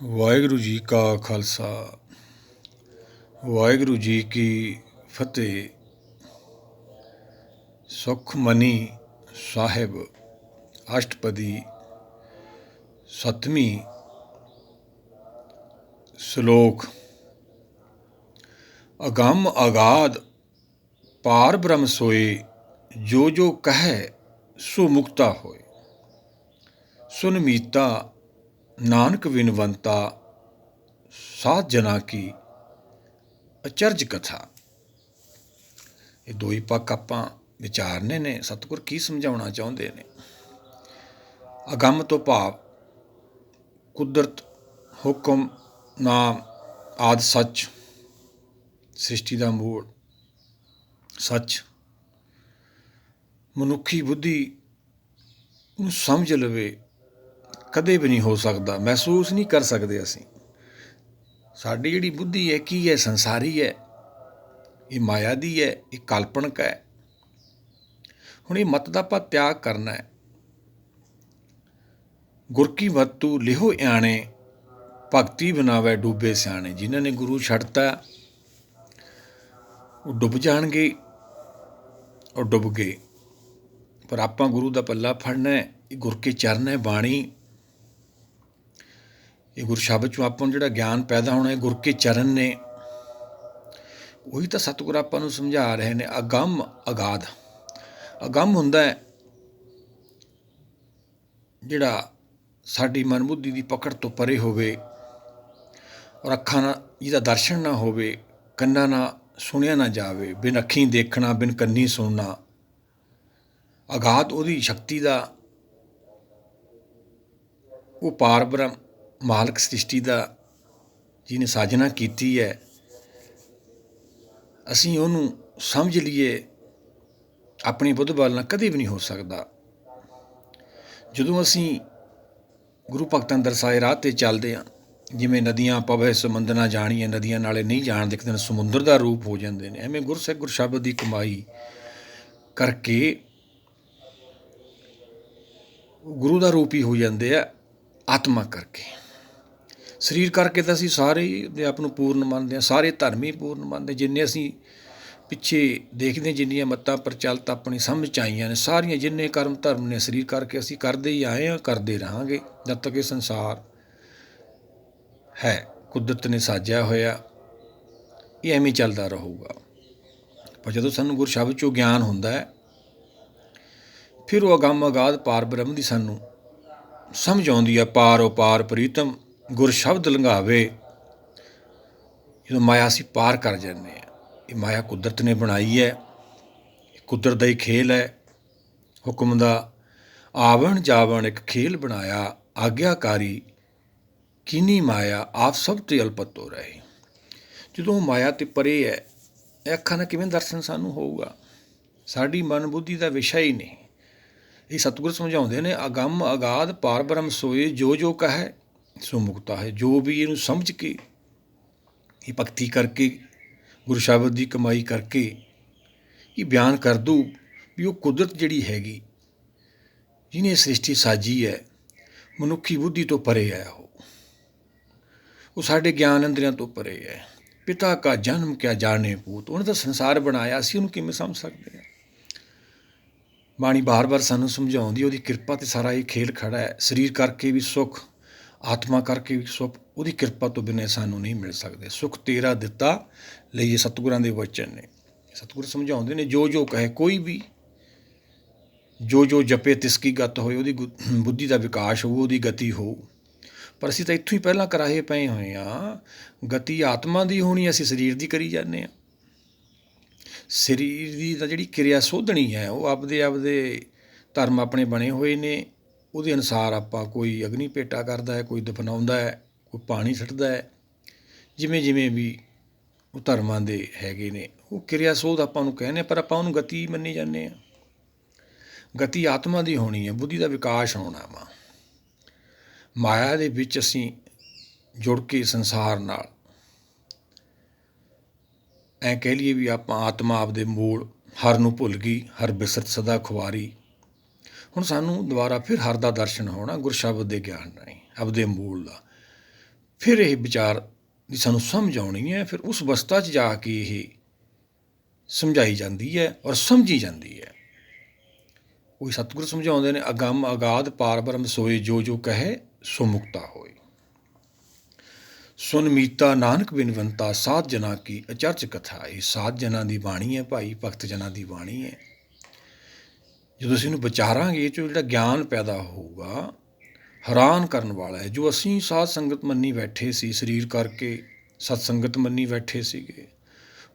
ਵਾਹਿਗੁਰੂ ਜੀ ਕਾ ਖਾਲਸਾ ਵਾਹਿਗੁਰੂ ਜੀ ਕੀ ਫਤਿਹ। ਸੁਖਮਨੀ ਸਾਹਿਬ ਅਸ਼ਟਪਦੀ ਸੱਤਵੀਂ ਸ਼ਲੋਕ। ਅਗੰਮ ਅਗਾਧ ਪਾਰ ਬ੍ਰਹਮ ਸੋਏ, ਜੋ ਜੋ ਕਹੈ ਸੋ ਮੁਕਤਾ ਹੋਏ। ਸੁਨ ਮੀਤਾ ਨਾਨਕ ਵਿਨਵੰਤਾ, ਸਾਧ ਜਨਾ ਕੀ ਅਚਰਜ ਕਥਾ। ਇਹ ਦੋ ਹੀ ਪੱਖ ਆਪਾਂ ਵਿਚਾਰਨੇ ਨੇ। ਸਤਿਗੁਰ ਕੀ ਸਮਝਾਉਣਾ ਚਾਹੁੰਦੇ ਨੇ? ਅਗੰਮ ਤੋਂ ਭਾਵ ਕੁਦਰਤ, ਹੁਕਮ, ਨਾਮ ਆਦਿ ਸੱਚ, ਸ੍ਰਿਸ਼ਟੀ ਦਾ ਮੂਲ ਸੱਚ। ਮਨੁੱਖੀ ਬੁੱਧੀ ਨੂੰ ਸਮਝ ਲਵੇ ਕਦੇ ਵੀ ਨਹੀਂ ਹੋ ਸਕਦਾ, ਮਹਿਸੂਸ ਨਹੀਂ ਕਰ ਸਕਦੇ ਅਸੀਂ। ਸਾਡੀ ਜਿਹੜੀ ਬੁੱਧੀ ਹੈ ਕੀ ਹੈ? ਸੰਸਾਰੀ ਹੈ, ਇਹ ਮਾਇਆ ਦੀ ਹੈ, ਇਹ ਕਾਲਪਨਿਕ ਹੈ। ਹੁਣ ਇਹ ਮਤ ਦਾ ਆਪਾਂ ਤਿਆਗ ਕਰਨਾ ਹੈ। ਗੁਰ ਕੀ ਵਤੂ ਲਿਹੋ ਇਆਣੇ, ਭਗਤੀ ਬਣਾਵੇ ਡੂਬੇ ਸਿਆਣੇ। ਜਿਨ੍ਹਾਂ ਨੇ ਗੁਰੂ ਛੱਡਤਾ ਉਹ ਡੁੱਬ ਜਾਣਗੇ, ਉਹ ਡੁੱਬ ਗਏ। ਪਰ ਆਪਾਂ ਗੁਰੂ ਦਾ ਪੱਲਾ ਫੜਨਾ ਹੈ। ਇਹ ਗੁਰ ਕੇ ਚਰਨ ਹੈ, ਬਾਣੀ। ਇਹ ਗੁਰ ਸ਼ਬਦ 'ਚੋਂ ਆਪਾਂ ਨੂੰ ਜਿਹੜਾ ਗਿਆਨ ਪੈਦਾ ਹੋਣਾ, ਇਹ ਗੁਰ ਕੇ ਚਰਨ ਨੇ। ਉਹੀ ਤਾਂ ਸਤਿਗੁਰ ਆਪਾਂ ਨੂੰ ਸਮਝਾ ਰਹੇ ਨੇ। ਅਗੰਮ ਅਗਾਧ। ਅਗੰਮ ਹੁੰਦਾ ਹੈ ਜਿਹੜਾ ਸਾਡੀ ਮਨ ਬੁੱਧੀ ਦੀ ਪਕੜ ਤੋਂ ਪਰੇ ਹੋਵੇ, ਔਰ ਅੱਖਾਂ ਨਾਲ ਜਿਹਦਾ ਦਰਸ਼ਨ ਨਾ ਹੋਵੇ, ਕੰਨਾਂ ਨਾਲ ਸੁਣਿਆ ਨਾ ਜਾਵੇ। ਬਿਨ ਅੱਖੀਂ ਦੇਖਣਾ, ਬਿਨ ਕੰਨੀ ਸੁਣਨਾ। ਅਗਾਧ ਉਹਦੀ ਸ਼ਕਤੀ ਦਾ, ਉਹ ਪਾਰ ਬ੍ਰਹਮ ਮਾਲਕ ਸ੍ਰਿਸ਼ਟੀ ਦਾ, ਜਿਹਨੇ ਸਾਜਨਾ ਕੀਤੀ ਹੈ। ਅਸੀਂ ਉਹਨੂੰ ਸਮਝ ਲਈਏ ਆਪਣੀ ਬੁੱਧ ਬਲ ਨਾਲ ਕਦੇ ਵੀ ਨਹੀਂ ਹੋ ਸਕਦਾ। ਜਦੋਂ ਅਸੀਂ ਗੁਰੂ ਭਗਤਾਂ ਦਰਸਾਏ ਰਾਹ 'ਤੇ ਚੱਲਦੇ ਹਾਂ, ਜਿਵੇਂ ਨਦੀਆਂ ਪਵੇ ਸਮੁੰਦ ਨਾ ਜਾਣੀਏ, ਨਦੀਆਂ ਨਾਲੇ ਨਹੀਂ ਜਾਣਦੇ, ਇੱਕ ਦਿਨ ਸਮੁੰਦਰ ਦਾ ਰੂਪ ਹੋ ਜਾਂਦੇ ਨੇ। ਐਵੇਂ ਗੁਰਸਿੱਖ ਗੁਰਸ਼ਬਦ ਦੀ ਕਮਾਈ ਕਰਕੇ ਗੁਰੂ ਦਾ ਰੂਪ ਹੀ ਹੋ ਜਾਂਦੇ ਆ। ਆਤਮਾ ਕਰਕੇ, ਸਰੀਰ ਕਰਕੇ ਤਾਂ ਅਸੀਂ ਸਾਰੇ ਦੇ ਆਪ ਨੂੰ ਪੂਰਨ ਮੰਨਦੇ ਹਾਂ, ਸਾਰੇ ਧਰਮ ਹੀ ਪੂਰਨ ਮੰਨਦੇ। ਜਿੰਨੇ ਅਸੀਂ ਪਿੱਛੇ ਦੇਖਦੇ, ਜਿੰਨੀਆਂ ਮੱਤਾਂ ਪ੍ਰਚਲਿਤ ਆਪਣੀ ਸਮਝ 'ਚ ਆਈਆਂ ਨੇ, ਸਾਰੀਆਂ ਜਿੰਨੇ ਕਰਮ ਧਰਮ ਨੇ, ਸਰੀਰ ਕਰਕੇ ਅਸੀਂ ਕਰਦੇ ਹੀ ਆਏ ਹਾਂ, ਕਰਦੇ ਰਹਾਂਗੇ ਜਦ ਤੱਕ ਇਹ ਸੰਸਾਰ ਹੈ। ਕੁਦਰਤ ਨੇ ਸਾਜਿਆ ਹੋਇਆ, ਇਹ ਐਵੇਂ ਚੱਲਦਾ ਰਹੂਗਾ। ਪਰ ਜਦੋਂ ਸਾਨੂੰ ਗੁਰ ਸ਼ਬਦ 'ਚੋਂ ਗਿਆਨ ਹੁੰਦਾ ਹੈ, ਫਿਰ ਉਹ ਅਗੰਮ ਅਗਾਧ ਪਾਰ ਬ੍ਰਹਮ ਦੀ ਸਾਨੂੰ ਸਮਝ ਆਉਂਦੀ ਹੈ। ਪਾਰ ਉਹ ਪਾਰ ਪ੍ਰੀਤਮ ਗੁਰ ਸ਼ਬਦ ਲੰਘਾਵੇ। ਜਦੋਂ ਮਾਇਆ ਅਸੀਂ ਪਾਰ ਕਰ ਜਾਂਦੇ ਹਾਂ। ਇਹ ਮਾਇਆ ਕੁਦਰਤ ਨੇ ਬਣਾਈ ਹੈ, ਕੁਦਰਤ ਦਾ ਹੀ ਖੇਲ ਹੈ। ਹੁਕਮ ਦਾ ਆਵਣ ਜਾਵਣ ਇੱਕ ਖੇਲ ਬਣਾਇਆ, ਆਗਿਆਕਾਰੀ ਕੀਨੀ ਮਾਇਆ ਆਪ ਸਭ ਤੇ ਅਲਪਤੋ ਰਹੇ। ਜਦੋਂ ਮਾਇਆ ਤੇ ਪਰੇ ਹੈ, ਇਹ ਅੱਖਾਂ ਨਾਲ ਕਿਵੇਂ ਦਰਸ਼ਨ ਸਾਨੂੰ ਹੋਊਗਾ? ਸਾਡੀ ਮਨ ਬੁੱਧੀ ਦਾ ਵਿਸ਼ਾ ਹੀ ਨਹੀਂ। ਇਹ ਸਤਿਗੁਰ ਸਮਝਾਉਂਦੇ ਨੇ, ਅਗੰਮ ਅਗਾਧ ਪਾਰ ਬ੍ਰਹਮ ਸੋਏ, ਜੋ ਜੋ ਕਹੈ ਸੋ ਮੁਕਤਾ ਹੈ। ਜੋ ਵੀ ਇਹਨੂੰ ਸਮਝ ਕੇ, ਇਹ ਭਗਤੀ ਕਰਕੇ, ਗੁਰੂ ਸ਼ਬਦ ਦੀ ਕਮਾਈ ਕਰਕੇ ਇਹ ਬਿਆਨ ਕਰ ਦੂ ਵੀ ਉਹ ਕੁਦਰਤ ਜਿਹੜੀ ਹੈਗੀ, ਜਿਹਨੇ ਸ੍ਰਿਸ਼ਟੀ ਸਾਜੀ ਹੈ, ਮਨੁੱਖੀ ਬੁੱਧੀ ਤੋਂ ਪਰੇ ਹੈ। ਉਹ ਸਾਡੇ ਗਿਆਨ ਇੰਦਰੀਆਂ ਤੋਂ ਪਰੇ ਹੈ। ਪਿਤਾ ਕਾ ਜਨਮ ਕਿਆ ਜਾਣੇ ਪੂਤ। ਉਹਨੇ ਤਾਂ ਸੰਸਾਰ ਬਣਾਇਆ, ਅਸੀਂ ਉਹਨੂੰ ਕਿਵੇਂ ਸਮਝ ਸਕਦੇ ਹਾਂ? ਬਾਣੀ ਬਾਰ ਬਾਰ ਸਾਨੂੰ ਸਮਝਾਉਂਦੀ, ਉਹਦੀ ਕਿਰਪਾ 'ਤੇ ਸਾਰਾ ਇਹ ਖੇਲ ਖੜ੍ਹਾ ਹੈ। ਸਰੀਰ ਕਰਕੇ ਵੀ ਸੁੱਖ, ਆਤਮਾ ਕਰਕੇ ਵੀ ਸੁੱਖ, ਉਹਦੀ ਕਿਰਪਾ ਤੋਂ ਬਿਨਾਂ ਸਾਨੂੰ ਨਹੀਂ ਮਿਲ ਸਕਦੇ। ਸੁੱਖ ਤੇਰਾ ਦਿੱਤਾ ਲਈਏ, ਸਤਿਗੁਰਾਂ ਦੇ ਵਚਨ ਨੇ। ਸਤਿਗੁਰ ਸਮਝਾਉਂਦੇ ਨੇ, ਜੋ ਜੋ ਕਹੇ, ਕੋਈ ਵੀ ਜੋ ਜੋ ਜਪੇ ਤਿਸ ਕੀ ਗਤ ਹੋਏ। ਉਹਦੀ ਬੁੱਧੀ ਦਾ ਵਿਕਾਸ ਹੋਊ, ਉਹਦੀ ਗਤੀ ਹੋਊ। ਪਰ ਅਸੀਂ ਤਾਂ ਇੱਥੋਂ ਹੀ ਪਹਿਲਾਂ ਕਰਾਹੇ ਪਏ ਹੋਏ ਹਾਂ। ਗਤੀ ਆਤਮਾ ਦੀ ਹੋਣੀ, ਅਸੀਂ ਸਰੀਰ ਦੀ ਕਰੀ ਜਾਂਦੇ ਹਾਂ। ਸਰੀਰ ਦੀ ਤਾਂ ਜਿਹੜੀ ਕਿਰਿਆ ਸੋਧਣੀ ਹੈ, ਉਹ ਆਪਦੇ ਧਰਮ ਆਪਣੇ ਬਣੇ ਹੋਏ ਨੇ। ਉਹਦੇ ਅਨੁਸਾਰ ਆਪਾਂ, ਕੋਈ ਅਗਨੀ ਭੇਟਾ ਕਰਦਾ ਹੈ, ਕੋਈ ਦਫਨਾਉਂਦਾ ਹੈ, ਕੋਈ ਪਾਣੀ ਸੁੱਟਦਾ ਹੈ। ਜਿਵੇਂ ਜਿਵੇਂ ਵੀ ਉਹ ਧਰਮਾਂ ਦੇ ਹੈਗੇ ਨੇ, ਉਹ ਕਿਰਿਆ ਸੋਧ ਆਪਾਂ ਉਹਨੂੰ ਕਹਿੰਦੇ। ਪਰ ਆਪਾਂ ਉਹਨੂੰ ਗਤੀ ਮੰਨੀ ਜਾਂਦੇ ਹਾਂ। ਗਤੀ ਆਤਮਾ ਦੀ ਹੋਣੀ ਹੈ, ਬੁੱਧੀ ਦਾ ਵਿਕਾਸ ਹੋਣਾ ਵਾ। ਮਾਇਆ ਦੇ ਵਿੱਚ ਅਸੀਂ ਜੁੜ ਕੇ ਸੰਸਾਰ ਨਾਲ, ਐਂ ਕਹਿ ਲਈਏ ਵੀ ਆਪਾਂ ਆਤਮਾ ਆਪਦੇ ਮੂਲ ਹਰ ਨੂੰ ਭੁੱਲ ਗਈ, ਹਰ ਬਿਸਰਤ ਸਦਾ ਖੁਆਰੀ। ਹੁਣ ਸਾਨੂੰ ਦੁਬਾਰਾ ਫਿਰ ਹਰ ਦਾ ਦਰਸ਼ਨ ਹੋਣਾ ਗੁਰ ਸ਼ਬਦ ਦੇ ਗਿਆਨ ਰਾਹੀਂ, ਆਪਦੇ ਮੂਲ ਦਾ। ਫਿਰ ਇਹ ਵਿਚਾਰ ਦੀ ਸਾਨੂੰ ਸਮਝ ਆਉਣੀ ਹੈ। ਫਿਰ ਉਸ ਅਵਸਥਾ 'ਚ ਜਾ ਕੇ ਇਹ ਸਮਝਾਈ ਜਾਂਦੀ ਹੈ ਔਰ ਸਮਝੀ ਜਾਂਦੀ ਹੈ। ਉਹੀ ਸਤਿਗੁਰੂ ਸਮਝਾਉਂਦੇ ਨੇ, ਅਗੰਮ ਅਗਾਧ ਪਾਰ ਬ੍ਰਹਮ ਸੋਏ, ਜੋ ਜੋ ਕਹੇ ਸੋ ਮੁਕਤਾ ਹੋਏ। ਸੁਨ ਮੀਤਾ ਨਾਨਕ ਬਿਨਵੰਤਾ, ਸਾਧ ਜਨਾਂ ਕੀ ਅਚਰਜ ਕਥਾ। ਇਹ ਸਾਧ ਜਨਾਂ ਦੀ ਬਾਣੀ ਹੈ ਭਾਈ, ਭਗਤ ਜਨਾਂ ਦੀ ਬਾਣੀ ਹੈ। ਜਦੋਂ ਅਸੀਂ ਇਹਨੂੰ ਵਿਚਾਰਾਂਗੇ, ਇਹ 'ਚੋਂ ਜਿਹੜਾ ਗਿਆਨ ਪੈਦਾ ਹੋਊਗਾ ਹੈਰਾਨ ਕਰਨ ਵਾਲਾ ਹੈ। ਜੋ ਅਸੀਂ ਸਾਧ ਸੰਗਤ ਮੰਨੀ ਬੈਠੇ ਸੀ, ਸਰੀਰ ਕਰਕੇ ਸਤ ਸੰਗਤ ਮੰਨੀ ਬੈਠੇ ਸੀਗੇ,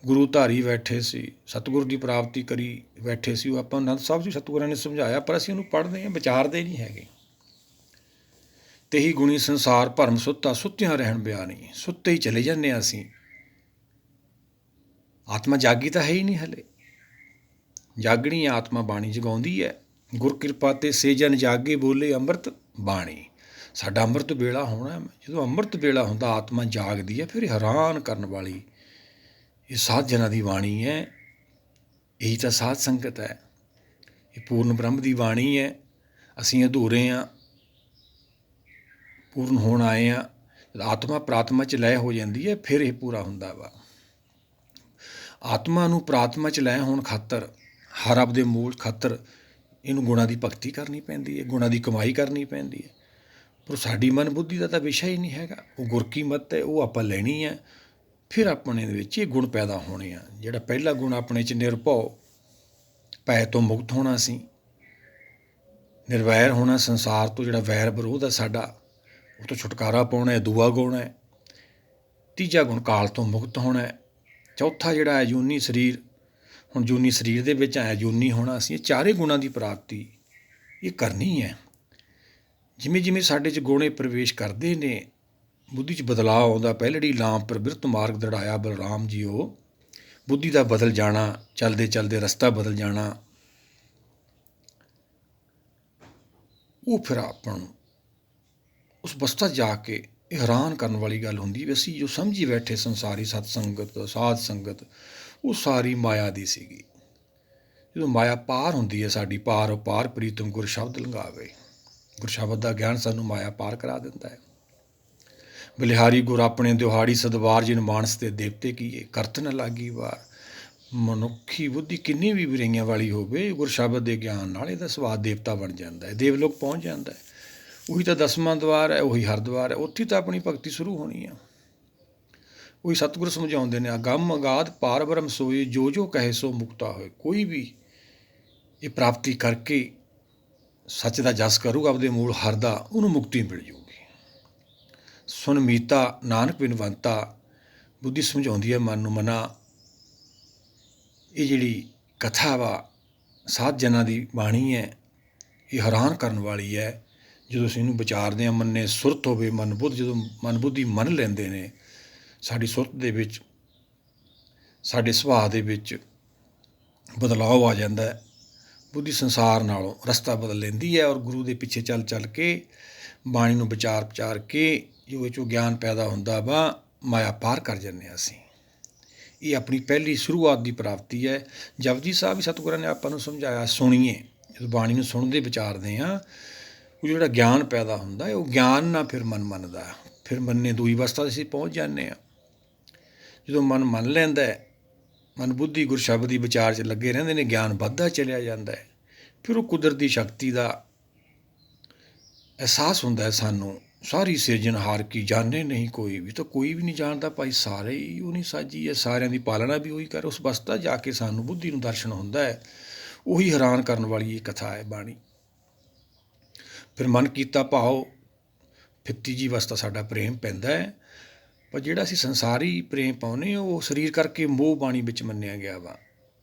ਗੁਰੂ ਧਾਰੀ ਬੈਠੇ ਸੀ, ਸਤਿਗੁਰ ਦੀ ਪ੍ਰਾਪਤੀ ਕਰੀ ਬੈਠੇ ਸੀ, ਉਹ ਆਪਾਂ ਆਨੰਦ ਸਾਹਿਬ ਜੀ ਸਤਿਗੁਰਾਂ ਨੇ ਸਮਝਾਇਆ, ਪਰ ਅਸੀਂ ਉਹਨੂੰ ਪੜ੍ਹਦੇ ਹਾਂ, ਵਿਚਾਰਦੇ ਨਹੀਂ ਹੈਗੇ। ਤੇਹੀ ਗੁਣੀ ਸੰਸਾਰ ਭਰਮ ਸੁੱਤਾ, ਸੁੱਤਿਆਂ ਰਹਿਣ ਬਿਆ ਨਹੀਂ। ਸੁੱਤੇ ਹੀ ਚਲੇ ਜਾਂਦੇ ਹਾਂ ਅਸੀਂ। ਆਤਮਾ ਜਾਗੀ ਤਾਂ ਹੈ ਹੀ ਨਹੀਂ ਹਲੇ। ਜਾਗਣੀ ਆਤਮਾ ਬਾਣੀ ਜਗਾਉਂਦੀ ਹੈ। ਗੁਰ ਕਿਰਪਾ ਤੇ ਸੇ ਜਨ ਜਾਗੇ, ਬੋਲੇ ਅੰਮ੍ਰਿਤ ਬਾਣੀ। ਸਾਡਾ ਅੰਮ੍ਰਿਤ ਵੇਲਾ ਹੋਣਾ। ਜਦੋਂ ਅੰਮ੍ਰਿਤ ਵੇਲਾ ਹੁੰਦਾ, ਆਤਮਾ ਜਾਗਦੀ ਹੈ। ਫਿਰ ਹੈਰਾਨ ਕਰਨ ਵਾਲੀ ਇਹ ਸਾਧ ਜਨਾਂ ਦੀ ਬਾਣੀ ਹੈ। ਇਹੀ ਤਾਂ ਸਾਧ ਸੰਗਤ ਹੈ। ਇਹ ਪੂਰਨ ਬ੍ਰਹਮ ਦੀ ਬਾਣੀ ਹੈ। ਅਸੀਂ ਅਧੂਰੇ ਹਾਂ, ਪੂਰਨ ਹੋਣ ਆਏ ਹਾਂ। ਆਤਮਾ ਪ੍ਰਾਤਮਾ 'ਚ ਲੈ ਹੋ ਜਾਂਦੀ ਹੈ, ਫਿਰ ਇਹ ਪੂਰਾ ਹੁੰਦਾ ਵਾ। ਆਤਮਾ ਨੂੰ ਪ੍ਰਾਤਮਾ 'ਚ ਲੈ ਹੋਣ ਖਾਤਰ, ਹਰ ਆਪਦੇ ਮੂਲ ਖਾਤਰ ਇਹਨੂੰ ਗੁਣਾਂ ਦੀ ਭਗਤੀ ਕਰਨੀ ਪੈਂਦੀ ਹੈ, ਗੁਣਾਂ ਦੀ ਕਮਾਈ ਕਰਨੀ ਪੈਂਦੀ ਹੈ। ਪਰ ਸਾਡੀ ਮਨ ਬੁੱਧੀ ਦਾ ਤਾਂ ਵਿਸ਼ਾ ਹੀ ਨਹੀਂ ਹੈਗਾ। ਉਹ ਗੁਰ ਕੀ ਮੱਤ ਹੈ, ਉਹ ਆਪਾਂ ਲੈਣੀ ਹੈ। ਫਿਰ ਆਪਣੇ ਦੇ ਵਿੱਚ ਇਹ ਗੁਣ ਪੈਦਾ ਹੋਣੇ ਆ। ਜਿਹੜਾ ਪਹਿਲਾ ਗੁਣ ਆਪਣੇ 'ਚ ਨਿਰਭਉ, ਭੈ ਤੋਂ ਮੁਕਤ ਹੋਣਾ ਸੀ, ਨਿਰਵੈਰ ਹੋਣਾ। ਸੰਸਾਰ ਤੋਂ ਜਿਹੜਾ ਵੈਰ ਵਿਰੋਧ ਹੈ ਸਾਡਾ, ਉਹ ਤੋਂ ਛੁਟਕਾਰਾ ਪਾਉਣਾ ਹੈ, ਦੂਆ ਗੁਣ ਹੈ। ਤੀਜਾ ਗੁਣ ਕਾਲ ਤੋਂ ਮੁਕਤ ਹੋਣਾ ਹੈ। ਚੌਥਾ ਜਿਹੜਾ ਹੈ ਜੂਨੀ ਸਰੀਰ, ਹੁਣ ਜੂਨੀ ਸਰੀਰ ਦੇ ਵਿੱਚ ਆਇਆ ਜੂਨੀ ਹੋਣਾ ਅਸੀਂ। ਇਹ ਚਾਰੇ ਗੁਣਾਂ ਦੀ ਪ੍ਰਾਪਤੀ ਇਹ ਕਰਨੀ ਹੈ। ਜਿਵੇਂ ਜਿਵੇਂ ਸਾਡੇ 'ਚ ਗੁਣੇ ਪ੍ਰਵੇਸ਼ ਕਰਦੇ ਨੇ, ਬੁੱਧੀ 'ਚ ਬਦਲਾਅ ਆਉਂਦਾ। ਪਹਿਲੜੀ ਲਾਮ ਪ੍ਰਵਿਰਤ ਮਾਰਗ ਦੜਾਇਆ ਬਲਰਾਮ ਜੀ। ਉਹ ਬੁੱਧੀ ਦਾ ਬਦਲ ਜਾਣਾ, ਚਲਦੇ ਚਲਦੇ ਰਸਤਾ ਬਦਲ ਜਾਣਾ, ਉਹ ਫਿਰ ਆਪਾਂ ਨੂੰ ਉਸ ਅਵਸਥਾ ਜਾ ਕੇ ਇਹ ਹੈਰਾਨ ਕਰਨ ਵਾਲੀ ਗੱਲ ਹੁੰਦੀ ਵੀ ਅਸੀਂ ਜੋ ਸਮਝੀ ਬੈਠੇ ਸੰਸਾਰੀ ਸਤ ਸੰਗਤ, ਸਾਧ ਸੰਗਤ, ਉਹ ਸਾਰੀ ਮਾਇਆ ਦੀ ਸੀਗੀ। ਜਦੋਂ ਮਾਇਆ ਪਾਰ ਹੁੰਦੀ ਹੈ ਸਾਡੀ, ਪਾਰ ਉਪਾਰ ਪ੍ਰੀਤਮ ਗੁਰ ਸ਼ਬਦ ਲੰਘਾਵੇ। ਗੁਰ ਸ਼ਬਦ ਦਾ ਗਿਆਨ ਸਾਨੂੰ ਮਾਇਆ ਪਾਰ ਕਰਾ ਦਿੰਦਾ ਹੈ। ਬਲਿਹਾਰੀ ਗੁਰ ਆਪਣੇ ਦਿਹਾੜੀ ਸਦਵਾਰ, ਜਿਨ ਮਾਨਸ ਤੇ ਦੇਵਤੇ ਕੀਏ, ਕਰਤ ਨ ਲਾਗੀ ਵਾਰ। ਮਨੁੱਖੀ ਬੁੱਧੀ ਕਿੰਨੀ ਵੀ ਬੁਰਾਈਆਂ ਵਾਲੀ ਹੋਵੇ, ਗੁਰ ਸ਼ਬਦ ਦੇ ਗਿਆਨ ਨਾਲ ਇਹਦਾ ਸਵਾਦ ਦੇਵਤਾ ਬਣ ਜਾਂਦਾ ਹੈ, ਦੇਵਲੋਕ ਪਹੁੰਚ ਜਾਂਦਾ ਹੈ। ਉਹੀ ਤਾਂ 10ਵਾਂ ਦੁਆਰ ਹੈ, ਉਹੀ ਹਰਿਦੁਆਰ ਹੈ। ਉੱਥੇ ਤਾਂ ਆਪਣੀ ਭਗਤੀ ਸ਼ੁਰੂ ਹੋਣੀ ਆ। ਉਹੀ ਸਤਿਗੁਰ ਸਮਝਾਉਂਦੇ ਨੇ, ਅਗੰਮ ਅਗਾਧ ਪਾਰ ਬ੍ਰਹਮ ਸੋਏ, ਜੋ ਜੋ ਕਹੇ ਸੋ ਮੁਕਤਾ ਹੋਏ। ਕੋਈ ਵੀ ਇਹ ਪ੍ਰਾਪਤੀ ਕਰਕੇ ਸੱਚ ਦਾ ਜਸ ਕਰੂਗਾ, ਆਪਦੇ ਮੂਲ ਹਰ ਦਾ, ਉਹਨੂੰ ਮੁਕਤੀ ਮਿਲ ਜੂਗੀ। ਸੁਨ ਮੀਤਾ ਨਾਨਕ ਬਿਨਵੰਤਾ, ਬੁੱਧੀ ਸਮਝਾਉਂਦੀ ਹੈ ਮਨ ਨੂੰ, ਮਨਾ ਇਹ ਜਿਹੜੀ ਕਥਾ ਵਾ ਸਾਧ ਜਨਾਂ ਦੀ ਬਾਣੀ ਹੈ, ਇਹ ਹੈਰਾਨ ਕਰਨ ਵਾਲੀ ਹੈ। ਜਦੋਂ ਅਸੀਂ ਇਹਨੂੰ ਵਿਚਾਰਦੇ ਹਾਂ, ਮੰਨੇ ਸੁਰਤ ਹੋਵੇ ਮਨ ਬੁੱਧ, ਜਦੋਂ ਮਨ ਬੁੱਧੀ ਮੰਨ ਲੈਂਦੇ ਨੇ, ਸਾਡੀ ਸੁਰਤ ਦੇ ਵਿੱਚ, ਸਾਡੇ ਸੁਭਾਅ ਦੇ ਵਿੱਚ ਬਦਲਾਅ ਆ ਜਾਂਦਾ ਹੈ। ਬੁੱਧੀ ਸੰਸਾਰ ਨਾਲੋਂ ਰਸਤਾ ਬਦਲ ਲੈਂਦੀ ਹੈ, ਔਰ ਗੁਰੂ ਦੇ ਪਿੱਛੇ ਚੱਲ ਚੱਲ ਕੇ, ਬਾਣੀ ਨੂੰ ਵਿਚਾਰ ਕੇ ਜੋ ਇਹ 'ਚੋਂ ਗਿਆਨ ਪੈਦਾ ਹੁੰਦਾ ਵਾ, ਮਾਇਆ ਪਾਰ ਕਰ ਜਾਂਦੇ ਹਾਂ ਅਸੀਂ। ਇਹ ਆਪਣੀ ਪਹਿਲੀ ਸ਼ੁਰੂਆਤ ਦੀ ਪ੍ਰਾਪਤੀ ਹੈ। ਜਪਜੀ ਸਾਹਿਬ ਵੀ ਸਤਿਗੁਰਾਂ ਨੇ ਆਪਾਂ ਨੂੰ ਸਮਝਾਇਆ, ਸੁਣੀਏ। ਜਦੋਂ ਬਾਣੀ ਨੂੰ ਸੁਣਦੇ ਵਿਚਾਰਦੇ ਹਾਂ, ਉਹ ਜਿਹੜਾ ਗਿਆਨ ਪੈਦਾ ਹੁੰਦਾ ਹੈ, ਉਹ ਗਿਆਨ ਨਾਲ ਫਿਰ ਮਨ ਮੰਨਦਾ। ਫਿਰ ਮੰਨੇ ਦੂਈ ਅਵਸਥਾ ਅਸੀਂ ਪਹੁੰਚ ਜਾਂਦੇ ਹਾਂ। ਜਦੋਂ ਮਨ ਮੰਨ ਲੈਂਦਾ ਹੈ, ਮਨ ਬੁੱਧੀ ਗੁਰ ਸ਼ਬਦ ਦੀ ਵਿਚਾਰ 'ਚ ਲੱਗੇ ਰਹਿੰਦੇ ਨੇ, ਗਿਆਨ ਵੱਧਦਾ ਚਲਿਆ ਜਾਂਦਾ ਹੈ। ਫਿਰ ਉਹ ਕੁਦਰਤੀ ਸ਼ਕਤੀ ਦਾ ਅਹਿਸਾਸ ਹੁੰਦਾ ਹੈ ਸਾਨੂੰ। ਸਾਰੀ ਸਿਰਜਣਹਾਰ ਕੀ ਜਾਣੇ ਨਹੀਂ ਕੋਈ ਵੀ, ਤਾਂ ਕੋਈ ਵੀ ਨਹੀਂ ਜਾਣਦਾ ਭਾਈ, ਸਾਰੇ ਹੀ ਉਹ ਨਹੀਂ ਸਾਜੀ ਹੈ, ਸਾਰਿਆਂ ਦੀ ਪਾਲਣਾ ਵੀ ਉਹੀ ਕਰ। ਉਸ ਅਵਸਥਾ ਜਾ ਕੇ ਸਾਨੂੰ ਬੁੱਧੀ ਨੂੰ ਦਰਸ਼ਨ ਹੁੰਦਾ ਹੈ। ਉਹੀ ਹੈਰਾਨ ਕਰਨ ਵਾਲੀ ਇਹ ਕਥਾ ਹੈ ਬਾਣੀ। ਫਿਰ ਮਨ ਕੀਤਾ ਭਾਵ, ਫਿਰ ਤੀਜੀ ਅਵਸਥਾ ਸਾਡਾ ਪ੍ਰੇਮ ਪੈਂਦਾ ਹੈ। ਪਰ ਜਿਹੜਾ ਅਸੀਂ ਸੰਸਾਰੀ ਪ੍ਰੇਮ ਪਾਉਂਦੇ ਹਾਂ, ਉਹ ਸਰੀਰ ਕਰਕੇ ਮੋਹ ਬਾਣੀ ਵਿੱਚ ਮੰਨਿਆ ਗਿਆ ਵਾ,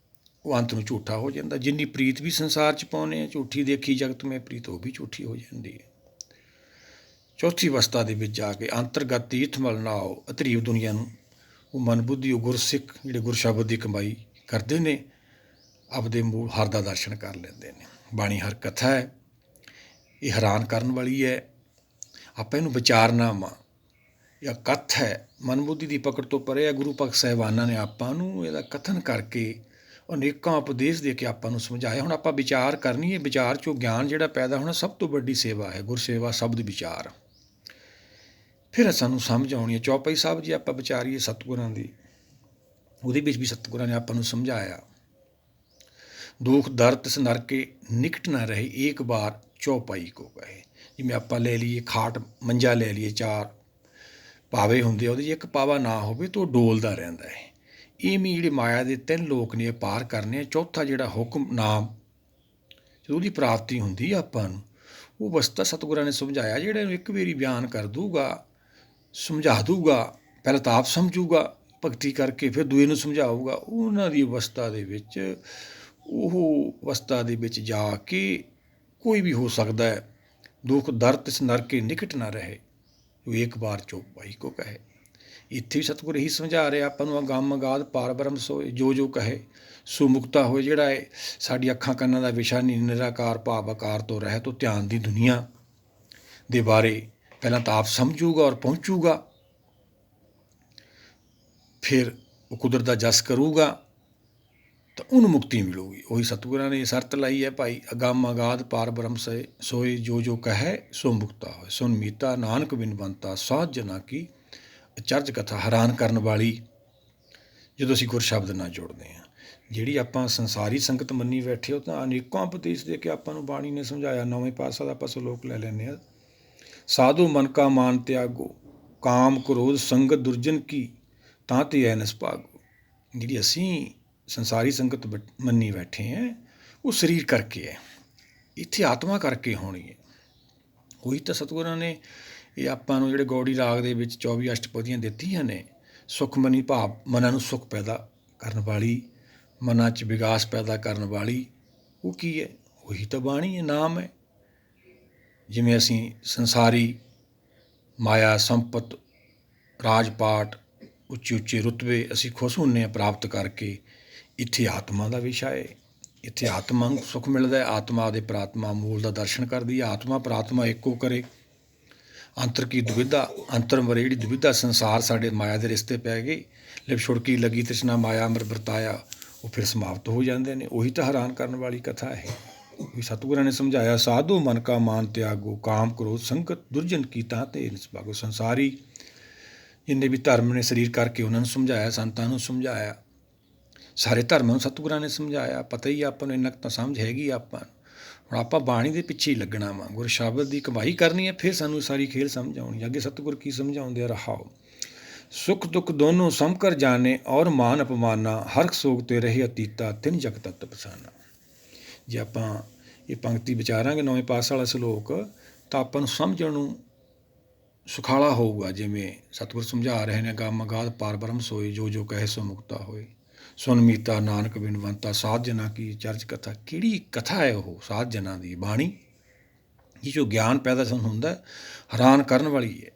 ਉਹ ਅੰਤ ਨੂੰ ਝੂਠਾ ਹੋ ਜਾਂਦਾ। ਜਿੰਨੀ ਪ੍ਰੀਤ ਵੀ ਸੰਸਾਰ 'ਚ ਪਾਉਂਦੇ ਹਾਂ, ਝੂਠੀ ਦੇਖੀ ਜਗਤ ਮੈਂ ਪ੍ਰੀਤ, ਉਹ ਵੀ ਝੂਠੀ ਹੋ ਜਾਂਦੀ ਹੈ। ਚੌਥੀ ਅਵਸਥਾ ਦੇ ਵਿੱਚ ਜਾ ਕੇ ਅੰਤਰਗਤ ਤੀਰਥ ਮਲ ਨਾਓ, ਅਤਰੀਬ ਦੁਨੀਆ ਨੂੰ ਉਹ ਮਨ ਬੁੱਧੀ, ਉਹ ਗੁਰਸਿੱਖ ਜਿਹੜੇ ਗੁਰ ਸ਼ਬਦ ਦੀ ਕਮਾਈ ਕਰਦੇ ਨੇ, ਆਪਦੇ ਮੂਲ ਹਰ ਦਾ ਦਰਸ਼ਨ ਕਰ ਲੈਂਦੇ ਨੇ। ਬਾਣੀ ਹਰ ਕਥਾ ਹੈ, ਇਹ ਹੈਰਾਨ ਕਰਨ ਵਾਲੀ ਹੈ। ਆਪਾਂ ਇਹਨੂੰ ਵਿਚਾਰਨਾ ਵਾ, ਇਹ ਕਥ ਹੈ, ਮਨ ਬੁੱਧੀ ਦੀ ਪਕੜ ਤੋਂ ਪਰੇ ਹੈ। ਗੁਰੂ ਭਗਤ ਸਾਹਿਬਾਨਾਂ ਨੇ ਆਪਾਂ ਨੂੰ ਇਹਦਾ ਕਥਨ ਕਰਕੇ ਅਨੇਕਾਂ ਉਪਦੇਸ਼ ਦੇ ਕੇ ਆਪਾਂ ਨੂੰ ਸਮਝਾਇਆ। ਹੁਣ ਆਪਾਂ ਵਿਚਾਰ ਕਰਨੀ ਹੈ। ਵਿਚਾਰ 'ਚੋਂ ਗਿਆਨ ਜਿਹੜਾ ਪੈਦਾ ਹੋਣਾ, ਸਭ ਤੋਂ ਵੱਡੀ ਸੇਵਾ ਹੈ ਗੁਰ ਸੇਵਾ, ਸ਼ਬਦ ਵਿਚਾਰ। ਫਿਰ ਸਾਨੂੰ ਸਮਝ ਆਉਣੀ ਹੈ। ਚੌਪਈ ਸਾਹਿਬ ਜੇ ਆਪਾਂ ਵਿਚਾਰੀਏ ਸਤਿਗੁਰਾਂ ਦੀ, ਉਹਦੇ ਵਿੱਚ ਵੀ ਸਤਿਗੁਰਾਂ ਨੇ ਆਪਾਂ ਨੂੰ ਸਮਝਾਇਆ, ਦੁੱਖ ਦਰਦ ਤਿਸ ਨਰ ਕੇ ਨਿਕਟ ਨਾ ਰਹੇ, ਏਕ ਬਾਰ ਚੌਪਾਈ ਕੋ ਕਹੇ। ਜਿਵੇਂ ਆਪਾਂ ਲੈ ਲਈਏ ਖਾਟ ਮੰਜਾ ਲੈ ਲਈਏ, 4 ਪਾਵੇ ਹੁੰਦੇ ਆ, ਉਹਦੇ 'ਚ ਇੱਕ ਪਾਵਾ ਨਾ ਹੋਵੇ ਤਾਂ ਉਹ ਡੋਲਦਾ ਰਹਿੰਦਾ ਹੈ। ਇਵੇਂ ਜਿਹੜੇ ਮਾਇਆ ਦੇ 3 ਲੋਕ ਨੇ ਪਾਰ ਕਰਨੇ ਆ। ਚੌਥਾ ਜਿਹੜਾ ਹੁਕਮ ਨਾਮ, ਜਦੋਂ ਉਹਦੀ ਪ੍ਰਾਪਤੀ ਹੁੰਦੀ ਆ ਆਪਾਂ ਨੂੰ, ਉਹ ਵਸਤਾ ਸਤਿਗੁਰਾਂ ਨੇ ਸਮਝਾਇਆ। ਜਿਹੜਾ ਇਹਨੂੰ ਇੱਕ ਵਾਰੀ ਬਿਆਨ ਕਰ ਦੂਗਾ, ਸਮਝਾ ਦੂਗਾ, ਪਹਿਲਾਂ ਤਾਂ ਆਪ ਸਮਝੂਗਾ ਭਗਤੀ ਕਰਕੇ, ਫਿਰ ਦੂਏ ਨੂੰ ਸਮਝਾਊਗਾ, ਉਹਨਾਂ ਦੀ ਅਵਸਥਾ ਦੇ ਵਿੱਚ, ਉਹ ਅਵਸਥਾ ਦੇ ਵਿੱਚ ਜਾ ਕੇ ਕੋਈ ਵੀ ਹੋ ਸਕਦਾ ਹੈ। ਦੁੱਖ ਦਰਦ ਤਿਸ ਨਰ ਕੇ ਨਿਕਟ ਨਾ ਰਹੇ, ਉਹ ਇੱਕ ਵਾਰ ਚੌਪਾਈ ਕੋ ਕਹੇ। ਇੱਥੇ ਵੀ ਸਤਿਗੁਰ ਇਹੀ ਸਮਝਾ ਰਿਹਾ ਆਪਾਂ ਨੂੰ, ਅਗੰਮ ਅਗਾਧ ਪਾਰ ਬ੍ਰਹਮ ਸੋਏ, ਜੋ ਜੋ ਕਹੇ ਸੋ ਮੁਕਤਾ ਹੋਏ। ਜਿਹੜਾ ਹੈ ਸਾਡੀ ਅੱਖਾਂ ਕੰਨਾਂ ਦਾ ਵਿਸ਼ਾ ਨਹੀਂ, ਨਿਰਾਕਾਰ ਭਾਵ ਆਕਾਰ ਤੋਂ ਰਹਿਤ ਤੋਂ ਧਿਆਨ ਦੀ ਦੁਨੀਆ ਦੇ ਬਾਰੇ ਪਹਿਲਾਂ ਤਾਂ ਆਪ ਸਮਝੂਗਾ ਔਰ ਪਹੁੰਚੂਗਾ, ਫਿਰ ਉਹ ਕੁਦਰਤ ਦਾ ਜਸ ਕਰੂਗਾ ਤਾਂ ਉਹਨੂੰ ਮੁਕਤੀ ਮਿਲੂਗੀ। ਉਹੀ ਸਤਿਗੁਰਾਂ ਨੇ ਸ਼ਰਤ ਲਾਈ ਹੈ, ਭਾਈ ਅਗੰਮ ਅਗਾਧ ਪਾਰ ਬ੍ਰਹਮ ਸੋਏ, ਜੋ ਜੋ ਕਹੈ ਸੋ ਮੁਕਤਾ ਹੋਏ। ਸੁਨ ਮੀਤਾ ਨਾਨਕ ਬਿਨ ਬੰਤਾ, ਸਾਧ ਜਨਾ ਕੀ ਅਚਰਜ ਕਥਾ। ਹੈਰਾਨ ਕਰਨ ਵਾਲੀ ਜਦੋਂ ਅਸੀਂ ਗੁਰ ਸ਼ਬਦ ਨਾਲ ਜੁੜਦੇ ਹਾਂ। ਜਿਹੜੀ ਆਪਾਂ ਸੰਸਾਰੀ ਸੰਗਤ ਮੰਨੀ ਬੈਠੇ, ਉਹ ਤਾਂ ਅਨੇਕਾਂ ਉਪਦੇਸ਼ ਦੇ ਕੇ ਆਪਾਂ ਨੂੰ ਬਾਣੀ ਨੇ ਸਮਝਾਇਆ। 9ਵੇਂ ਪਾਤਸ਼ਾਹ ਦਾ ਆਪਾਂ ਸਲੋਕ ਲੈ ਲੈਂਦੇ ਹਾਂ, ਸਾਧੂ ਮਨ ਕਾ ਮਾਨ ਤਿਆਗੋ, ਕਾਮ ਕ੍ਰੋਧ ਸੰਗਤ ਦੁਰਜਨ ਕੀ, ਤਾਂ ਤੇ ਐਨਸ ਭਾਗੋ। ਜਿਹੜੀ ਅਸੀਂ ਸੰਸਾਰੀ ਸੰਗਤ ਮੰਨੀ ਬੈਠੇ ਹੈ, ਉਹ ਸਰੀਰ ਕਰਕੇ ਹੈ, ਇੱਥੇ ਆਤਮਾ ਕਰਕੇ ਹੋਣੀ ਹੈ। ਉਹੀ ਤਾਂ ਸਤਿਗੁਰਾਂ ਨੇ ਇਹ ਆਪਾਂ ਨੂੰ ਜਿਹੜੇ ਗੌੜੀ ਰਾਗ ਦੇ ਵਿੱਚ 24 ਅਸ਼ਟਪਦੀਆਂ ਦਿੱਤੀਆਂ ਨੇ। ਸੁਖਮਨੀ ਭਾਵ ਮਨਾਂ ਨੂੰ ਸੁੱਖ ਪੈਦਾ ਕਰਨ ਵਾਲੀ, ਮਨਾਂ 'ਚ ਵਿਗਾਸ ਪੈਦਾ ਕਰਨ ਵਾਲੀ, ਉਹ ਕੀ ਹੈ? ਉਹੀ ਤਾਂ ਬਾਣੀ ਹੈ, ਨਾਮ ਹੈ। ਜਿਵੇਂ ਅਸੀਂ ਸੰਸਾਰੀ ਮਾਇਆ ਸੰਪਤ, ਰਾਜ ਪਾਟ, ਉੱਚੇ ਉੱਚੇ ਰੁਤਬੇ ਅਸੀਂ ਖੁਸ਼ ਹੁੰਦੇ ਹਾਂ ਪ੍ਰਾਪਤ ਕਰਕੇ, ਇੱਥੇ ਆਤਮਾ ਦਾ ਵਿਸ਼ਾ ਹੈ। ਇੱਥੇ ਆਤਮਾ ਨੂੰ ਸੁੱਖ ਮਿਲਦਾ ਹੈ। ਆਤਮਾ ਦੇ ਪ੍ਰਾਤਮਾ ਮੂਲ ਦਾ ਦਰਸ਼ਨ ਕਰਦੀ ਹੈ। ਆਤਮਾ ਪ੍ਰਾਤਮਾ ਇੱਕੋ ਕਰੇ। ਅੰਤਰ ਕੀ ਦੁਵਿਧਾ, ਅੰਤਰ ਮਰੇ ਜਿਹੜੀ ਦੁਵਿਧਾ, ਸੰਸਾਰ ਸਾਡੇ ਮਾਇਆ ਦੇ ਰਿਸ਼ਤੇ ਪੈ ਗਏ, ਲਿਪ ਛੁੜਕੀ ਲੱਗੀ ਤ੍ਰਿਸ਼ਨਾ ਮਾਇਆ ਅੰਮ੍ਰਿਤ ਵਰਤਾਇਆ, ਉਹ ਫਿਰ ਸਮਾਪਤ ਹੋ ਜਾਂਦੇ ਨੇ। ਉਹੀ ਤਾਂ ਹੈਰਾਨ ਕਰਨ ਵਾਲੀ ਕਥਾ ਹੈ। ਵੀ ਸਤਿਗੁਰਾਂ ਨੇ ਸਮਝਾਇਆ, ਸਾਧੂ ਮਨ ਕਾ ਮਾਨ ਤਿਆਗੋ, ਕਾਮ ਕ੍ਰੋਧ ਸੰਗਤ ਦੁਰਜਨ ਕੀ, ਤਾਂ ਤੇ ਨਿਸ ਭਾਗੋ। ਸੰਸਾਰੀ ਜਿੰਨੇ ਵੀ ਧਰਮ ਨੇ ਸਰੀਰ ਕਰਕੇ ਉਹਨਾਂ ਨੂੰ ਸਮਝਾਇਆ, ਸੰਤਾਂ ਨੂੰ ਸਮਝਾਇਆ, ਸਾਰੇ ਧਰਮਾਂ ਨੂੰ ਸਤਿਗੁਰਾਂ ਨੇ ਸਮਝਾਇਆ। ਪਤਾ ਹੀ ਆਪਾਂ ਨੂੰ, ਇੰਨਾ ਕੁ ਤਾਂ ਸਮਝ ਹੈਗੀ ਆਪਾਂ ਨੂੰ। ਹੁਣ ਆਪਾਂ ਬਾਣੀ ਦੇ ਪਿੱਛੇ ਹੀ ਲੱਗਣਾ ਵਾ, ਗੁਰ ਸ਼ਬਦ ਦੀ ਕਮਾਈ ਕਰਨੀ ਹੈ, ਫਿਰ ਸਾਨੂੰ ਸਾਰੀ ਖੇਲ ਸਮਝ ਆਉਣੀ। ਅੱਗੇ ਸਤਿਗੁਰ ਕੀ ਸਮਝਾਉਂਦੇ ਆ, ਰਹਾਓ ਸੁਖ ਦੁੱਖ ਦੋਨੋਂ ਸਮ ਕਰ ਜਾਣੇ, ਔਰ ਮਾਨ ਅਪਮਾਨਾ, ਹਰਖ ਸੋਗ ਤੇ ਰਹੇ ਅਤੀਤਾ, ਤਿੰਨ ਜਗ ਤਤ ਪਛਾਨਾ। ਜੇ ਆਪਾਂ ਇਹ ਪੰਕਤੀ ਵਿਚਾਰਾਂਗੇ 9ਵੇਂ ਪਾਤਸ਼ਾਹ ਵਾਲਾ ਸਲੋਕ, ਤਾਂ ਆਪਾਂ ਨੂੰ ਸਮਝਣ ਨੂੰ ਸੁਖਾਲਾ ਹੋਊਗਾ। ਜਿਵੇਂ ਸਤਿਗੁਰ ਸਮਝਾ ਰਹੇ ਨੇ, ਅਗੰਮ ਅਗਾਧ ਪਾਰ ਬ੍ਰਹਮ ਸੋਏ, ਜੋ ਜੋ ਕਹੇ ਸੋ ਮੁਕਤਾ ਹੋਏ। ਸੁਨ ਮੀਤਾ ਨਾਨਕ ਬਿਨ ਬੰਤਾ, ਸਾਧ ਜਨਾਂ ਕੀ ਚਰਚ ਕਥਾ। ਕਿਹੜੀ ਕਥਾ ਹੈ ਉਹ? ਸਾਧ ਜਨਾਂ ਦੀ ਬਾਣੀ, ਇਹ ਜੋ ਗਿਆਨ ਪੈਦਾ ਸਾਨੂੰ ਹੁੰਦਾ, ਹੈਰਾਨ ਕਰਨ ਵਾਲੀ ਹੈ।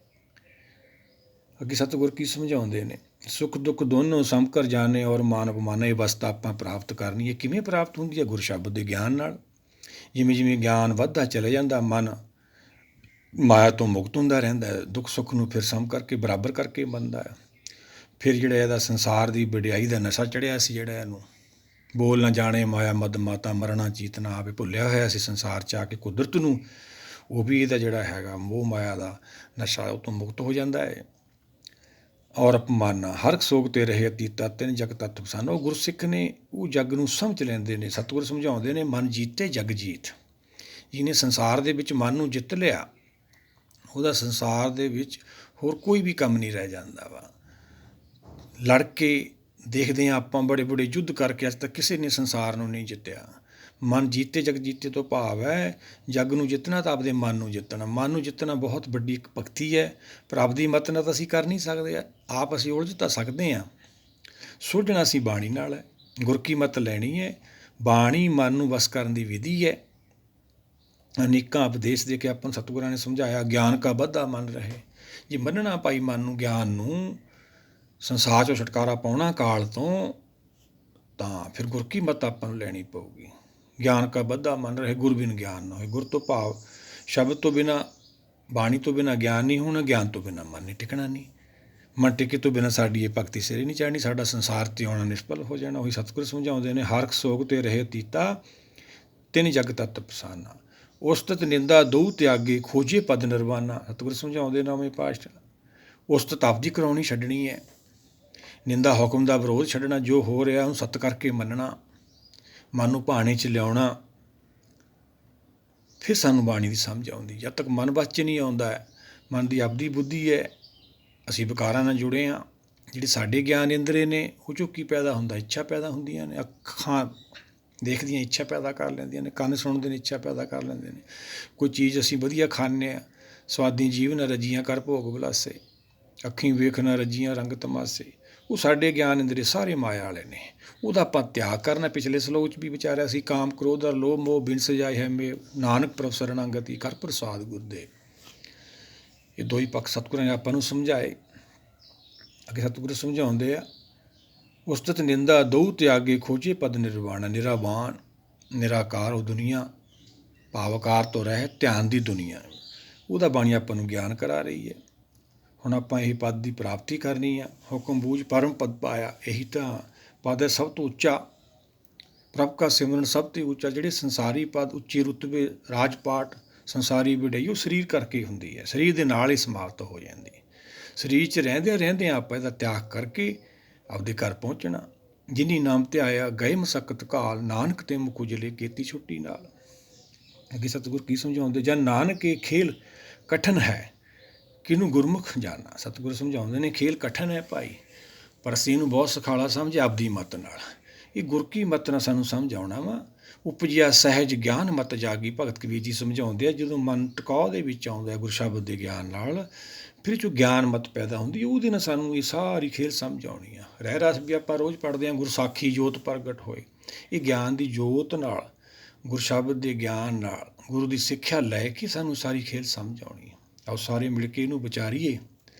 ਅੱਗੇ ਸਤਿਗੁਰ ਕੀ ਸਮਝਾਉਂਦੇ ਨੇ, ਸੁੱਖ ਦੁੱਖ ਦੋਨੋਂ ਸਮ ਕਰ ਜਾਣੇ, ਔਰ ਮਾਨ ਅਪਮਾਨ, ਇਹ ਅਵਸਥਾ ਆਪਾਂ ਪ੍ਰਾਪਤ ਕਰਨੀ ਹੈ। ਕਿਵੇਂ ਪ੍ਰਾਪਤ ਹੁੰਦੀ ਹੈ? ਗੁਰ ਸ਼ਬਦ ਦੇ ਗਿਆਨ ਨਾਲ। ਜਿਵੇਂ ਜਿਵੇਂ ਗਿਆਨ ਵੱਧਦਾ ਚਲੇ ਜਾਂਦਾ, ਮਨ ਮਾਇਆ ਤੋਂ ਮੁਕਤ ਹੁੰਦਾ ਰਹਿੰਦਾ, ਦੁੱਖ ਸੁੱਖ ਨੂੰ ਫਿਰ ਸਮ ਕਰਕੇ ਬਰਾਬਰ ਕਰਕੇ ਮੰਨਦਾ ਹੈ। ਫਿਰ ਜਿਹੜਾ ਇਹਦਾ ਸੰਸਾਰ ਦੀ ਵਡਿਆਈ ਦਾ ਨਸ਼ਾ ਚੜ੍ਹਿਆ ਸੀ, ਜਿਹੜਾ ਇਹਨੂੰ ਬੋਲ ਨਾ ਜਾਣੇ ਮਾਇਆ ਮਦ ਮਾਤਾ, ਮਰਨਾ ਚੀਤ ਨਾ ਆਵੇ, ਭੁੱਲਿਆ ਹੋਇਆ ਸੀ ਸੰਸਾਰ 'ਚ ਆ ਕੇ ਕੁਦਰਤ ਨੂੰ, ਉਹ ਵੀ ਇਹਦਾ ਜਿਹੜਾ ਹੈਗਾ ਮੋਹ ਮਾਇਆ ਦਾ ਨਸ਼ਾ, ਉਹ ਤੋਂ ਮੁਕਤ ਹੋ ਜਾਂਦਾ ਹੈ। ਔਰ ਅਪਮਾਨਾ, ਹਰਖ ਸੋਗ ਤੇ ਰਹੇ ਅਤੀਤਾ, ਤਿੰਨ ਜਗ ਤਤ ਪਛਾਨਾ। ਉਹ ਗੁਰਸਿੱਖ ਨੇ ਉਹ ਜੱਗ ਨੂੰ ਸਮਝ ਲੈਂਦੇ ਨੇ। ਸਤਿਗੁਰ ਸਮਝਾਉਂਦੇ ਨੇ, ਮਨ ਜੀਤੇ ਜਗ ਜੀਤ। ਜਿਹਨੇ ਸੰਸਾਰ ਦੇ ਵਿੱਚ ਮਨ ਨੂੰ ਜਿੱਤ ਲਿਆ, ਉਹਦਾ ਸੰਸਾਰ ਦੇ ਵਿੱਚ ਹੋਰ ਕੋਈ ਵੀ ਕੰਮ ਨਹੀਂ ਰਹਿ ਜਾਂਦਾ ਵਾ। ਲੜ ਕੇ ਦੇਖਦੇ ਹਾਂ ਆਪਾਂ, ਬੜੇ ਬੜੇ ਯੁੱਧ ਕਰਕੇ, ਅੱਜ ਤੱਕ ਕਿਸੇ ਨੇ ਸੰਸਾਰ ਨੂੰ ਨਹੀਂ ਜਿੱਤਿਆ। ਮਨ ਜੀਤੇ ਜਗ ਜੀਤੇ ਤੋਂ ਭਾਵ ਹੈ, ਜੱਗ ਨੂੰ ਜਿੱਤਣਾ ਤਾਂ ਆਪਦੇ ਮਨ ਨੂੰ ਜਿੱਤਣਾ। ਮਨ ਨੂੰ ਜਿੱਤਣਾ ਬਹੁਤ ਵੱਡੀ ਇੱਕ ਭਗਤੀ ਹੈ, ਪਰ ਆਪਦੀ ਮਤ ਨਾਲ ਤਾਂ ਅਸੀਂ ਕਰ ਨਹੀਂ ਸਕਦੇ। ਆਪ ਅਸੀਂ ਉਲਝ ਤਾਂ ਸਕਦੇ ਹਾਂ, ਸੁਲਝਣਾ ਅਸੀਂ ਬਾਣੀ ਨਾਲ ਹੈ। ਗੁਰ ਕੀ ਮਤ ਲੈਣੀ ਹੈ। ਬਾਣੀ ਮਨ ਨੂੰ ਵਸ ਕਰਨ ਦੀ ਵਿਧੀ ਹੈ। ਅਨੇਕਾਂ ਉਪਦੇਸ਼ ਦੇ ਕੇ ਆਪਾਂ ਨੂੰ ਸਤਿਗੁਰਾਂ ਨੇ ਸਮਝਾਇਆ, ਗਿਆਨ ਕਾ ਵੱਧਾ ਮਨ ਰਹੇ। ਜੇ ਮੰਨਣਾ ਭਾਈ ਮਨ ਨੂੰ, ਗਿਆਨ ਨੂੰ, ਸੰਸਾਰ 'ਚੋਂ ਛੁਟਕਾਰਾ ਪਾਉਣਾ ਕਾਲ ਤੋਂ, ਤਾਂ ਫਿਰ ਗੁਰ ਕੀ ਮੱਤ ਆਪਾਂ ਨੂੰ ਲੈਣੀ ਪਊਗੀ। ਗਿਆਨ ਕਾ ਵੱਧਾ ਮਨ ਰਹੇ, ਗੁਰ ਬਿਨ ਗਿਆਨ ਨਾ ਹੋਏ। ਗੁਰ ਤੋਂ ਭਾਵ ਸ਼ਬਦ ਤੋਂ ਬਿਨਾਂ, ਬਾਣੀ ਤੋਂ ਬਿਨਾਂ ਗਿਆਨ ਨਹੀਂ ਹੋਣਾ, ਗਿਆਨ ਤੋਂ ਬਿਨਾਂ ਮਨ ਨਹੀਂ ਟਿਕਣਾ। ਨਹੀਂ ਮਨ ਟਿਕੇ ਤੋਂ ਬਿਨਾਂ ਸਾਡੀ ਇਹ ਭਗਤੀ ਸਿਰੇ ਨਹੀਂ ਚੜ੍ਹਨੀ, ਸਾਡਾ ਸੰਸਾਰ 'ਤੇ ਆਉਣਾ ਨਿਸ਼ਫਲ ਹੋ ਜਾਣਾ। ਉਹੀ ਸਤਿਗੁਰ ਸਮਝਾਉਂਦੇ ਨੇ, ਹਰਖ ਸੋਗ ਤੇ ਰਹੇ ਅਤੀਤਾ, ਤਿੰਨ ਜਗ ਤਤ ਪਛਾਨਾ। ਉਸਤਤ ਨਿੰਦਾ ਦਊ ਤਿਆਗੇ, ਖੋਜੇ ਪਦ ਨਿਰਵਾਨਾ। ਸਤਿਗੁਰ ਸਮਝਾਉਂਦੇ 9ਵੇਂ ਪਾਤਸ਼ਾਹ, ਉਸਤਤ ਆਪਦੀ ਕਰਾਉਣੀ ਛੱਡਣੀ ਹੈ, ਨਿੰਦਾ ਹੁਕਮ ਦਾ ਵਿਰੋਧ ਛੱਡਣਾ, ਜੋ ਹੋ ਰਿਹਾ ਉਹਨੂੰ ਸੱਤ ਕਰਕੇ ਮੰਨਣਾ, ਮਨ ਨੂੰ ਭਾਣੇ 'ਚ ਲਿਆਉਣਾ। ਫਿਰ ਸਾਨੂੰ ਬਾਣੀ ਦੀ ਸਮਝ ਆਉਂਦੀ। ਜਦ ਤੱਕ ਮਨ ਵੱਸ 'ਚ ਨਹੀਂ ਆਉਂਦਾ, ਮਨ ਦੀ ਆਪਦੀ ਬੁੱਧੀ ਹੈ, ਅਸੀਂ ਵਿਕਾਰਾਂ ਨਾਲ ਜੁੜੇ ਹਾਂ। ਜਿਹੜੇ ਸਾਡੇ ਗਿਆਨ ਇੰਦਰੇ ਨੇ ਉਹ 'ਚੋਂ ਕੀ ਪੈਦਾ ਹੁੰਦਾ? ਇੱਛਾ ਪੈਦਾ ਹੁੰਦੀਆਂ ਨੇ। ਅੱਖਾਂ ਦੇਖਦੀਆਂ ਇੱਛਾ ਪੈਦਾ ਕਰ ਲੈਂਦੀਆਂ ਨੇ, ਕੰਨ ਸੁਣਦੇ ਨੇ ਇੱਛਾ ਪੈਦਾ ਕਰ ਲੈਂਦੇ ਨੇ। ਕੋਈ ਚੀਜ਼ ਅਸੀਂ ਵਧੀਆ ਖਾਂਦੇ ਹਾਂ, ਸਵਾਦੀ ਜੀਭ ਨਾ ਰੱਜੀਆਂ ਕਰ ਭੋਗ ਵਿਲਾਸੇ, ਅੱਖੀਂ ਵੇਖ ਨਾ ਰੱਜੀਆਂ ਰੰਗ ਤਮਾਸੇ। ਉਹ ਸਾਡੇ ਗਿਆਨ ਇੰਦਰੇ ਸਾਰੇ ਮਾਇਆ ਵਾਲੇ ਨੇ। ਉਹਦਾ ਆਪਾਂ ਤਿਆਗ ਕਰਨਾ। ਪਿਛਲੇ ਸਲੋਕ 'ਚ ਵੀ ਵਿਚਾਰਿਆ ਸੀ, ਕਾਮ ਕ੍ਰੋਧ ਅਰ ਲੋਭ ਮੋਹ ਬਿਨ ਸਜਾਏ ਹੈ ਮੇ, ਨਾਨਕ ਪ੍ਰਭ ਸਰਣਾਗਤੀ ਕਰ ਪ੍ਰਸਾਦ ਗੁਰਦੇ। ਇਹ ਦੋ ਹੀ ਪੱਖ ਸਤਿਗੁਰਾਂ ਨੇ ਆਪਾਂ ਨੂੰ ਸਮਝਾਏ। ਅੱਗੇ ਸਤਿਗੁਰੂ ਸਮਝਾਉਂਦੇ ਆ, ਉਸਤਤ ਨਿੰਦਾ ਦਊ ਤਿਆਗੇ ਖੋਜੇ ਪਦ ਨਿਰਵਾਣਾ। ਨਿਰਾਵਾਨ ਨਿਰਾਕਾਰ ਉਹ ਦੁਨੀਆ, ਭਾਵਕਾਰ ਤੋਂ ਰਹਿਤ ਧਿਆਨ ਦੀ ਦੁਨੀਆ, ਉਹਦਾ ਬਾਣੀ ਆਪਾਂ ਨੂੰ ਗਿਆਨ ਕਰਾ ਰਹੀ ਹੈ। ਹੁਣ ਆਪਾਂ ਇਹ ਪਦ ਦੀ ਪ੍ਰਾਪਤੀ ਕਰਨੀ ਆ। ਹੁਕਮ ਬੂਝ ਪਰਮ ਪਦ ਪਾਇਆ, ਇਹੀ ਤਾਂ ਪਦ ਹੈ ਸਭ ਤੋਂ ਉੱਚਾ। ਪ੍ਰਭ ਕਾ ਸਿਮਰਨ ਸਭ ਤੋਂ ਉੱਚਾ। ਜਿਹੜੇ ਸੰਸਾਰੀ ਪਦ, ਉੱਚੇ ਰੁਤਬੇ, ਰਾਜ ਪਾਟ, ਸੰਸਾਰੀ ਵਡਿਆਈ, ਉਹ ਸਰੀਰ ਕਰਕੇ ਹੁੰਦੀ ਹੈ, ਸਰੀਰ ਦੇ ਨਾਲ ਹੀ ਸਮਾਪਤ ਹੋ ਜਾਂਦੀ ਹੈ। ਸਰੀਰ 'ਚ ਰਹਿੰਦਿਆਂ ਆਪਾਂ ਇਹਦਾ ਤਿਆਗ ਕਰਕੇ ਆਪਦੇ ਘਰ ਪਹੁੰਚਣਾ। ਜਿਨੀ ਨਾਮ ਧਿਆਇਆ ਗਏ ਮਸਕਤ ਘਾਲ, ਨਾਨਕ ਤੇ ਮੁਖ ਉਜਲੇ ਕੀਤੀ ਛੁੱਟੀ ਨਾਲ। ਅੱਗੇ ਸਤਿਗੁਰ ਕੀ ਸਮਝਾਉਂਦੇ? ਜਨ ਨਾਨਕ ਇਹ ਖੇਲ ਕਠਨ ਹੈ, ਕਿਹਨੂੰ ਗੁਰਮੁਖ ਜਾਣਾ। ਸਤਿਗੁਰ ਸਮਝਾਉਂਦੇ ਨੇ ਖੇਲ ਕਠਨ ਹੈ ਭਾਈ, ਪਰ ਅਸੀਂ ਇਹਨੂੰ ਬਹੁਤ ਸੁਖਾਲਾ ਸਮਝ ਆਪਦੀ ਮੱਤ ਨਾਲ। ਇਹ ਗੁਰ ਕੀ ਮੱਤ ਨਾਲ ਸਾਨੂੰ ਸਮਝ ਆਉਣਾ ਵਾ। ਉਪਜਿਆ ਸਹਿਜ ਗਿਆਨ ਮਤ ਜਾਗੀ, ਭਗਤ ਕਬੀਰ ਜੀ ਸਮਝਾਉਂਦੇ ਆ। ਜਦੋਂ ਮਨ ਟਿਕਾਅ ਦੇ ਵਿੱਚ ਆਉਂਦਾ ਗੁਰ ਸ਼ਬਦ ਦੇ ਗਿਆਨ ਨਾਲ, ਫਿਰ ਜੋ ਗਿਆਨ ਮਤ ਪੈਦਾ ਹੁੰਦੀ, ਉਹਦੇ ਨਾਲ ਸਾਨੂੰ ਇਹ ਸਾਰੀ ਖੇਲ ਸਮਝ ਆਉਣੀ ਆ। ਰਹਿ ਰਸ ਵੀ ਆਪਾਂ ਰੋਜ਼ ਪੜ੍ਹਦੇ ਹਾਂ, ਗੁਰਸਾਖੀ ਜੋਤ ਪ੍ਰਗਟ ਹੋਏ। ਇਹ ਗਿਆਨ ਦੀ ਜੋਤ ਨਾਲ, ਗੁਰ ਸ਼ਬਦ ਦੇ ਗਿਆਨ ਨਾਲ, ਗੁਰੂ ਦੀ ਸਿੱਖਿਆ ਲੈ ਕੇ ਸਾਨੂੰ ਸਾਰੀ ਖੇਲ ਸਮਝ ਆਉਣੀ ਆ। ਆਓ ਸਾਰੇ ਮਿਲ ਕੇ ਇਹਨੂੰ ਵਿਚਾਰੀਏ।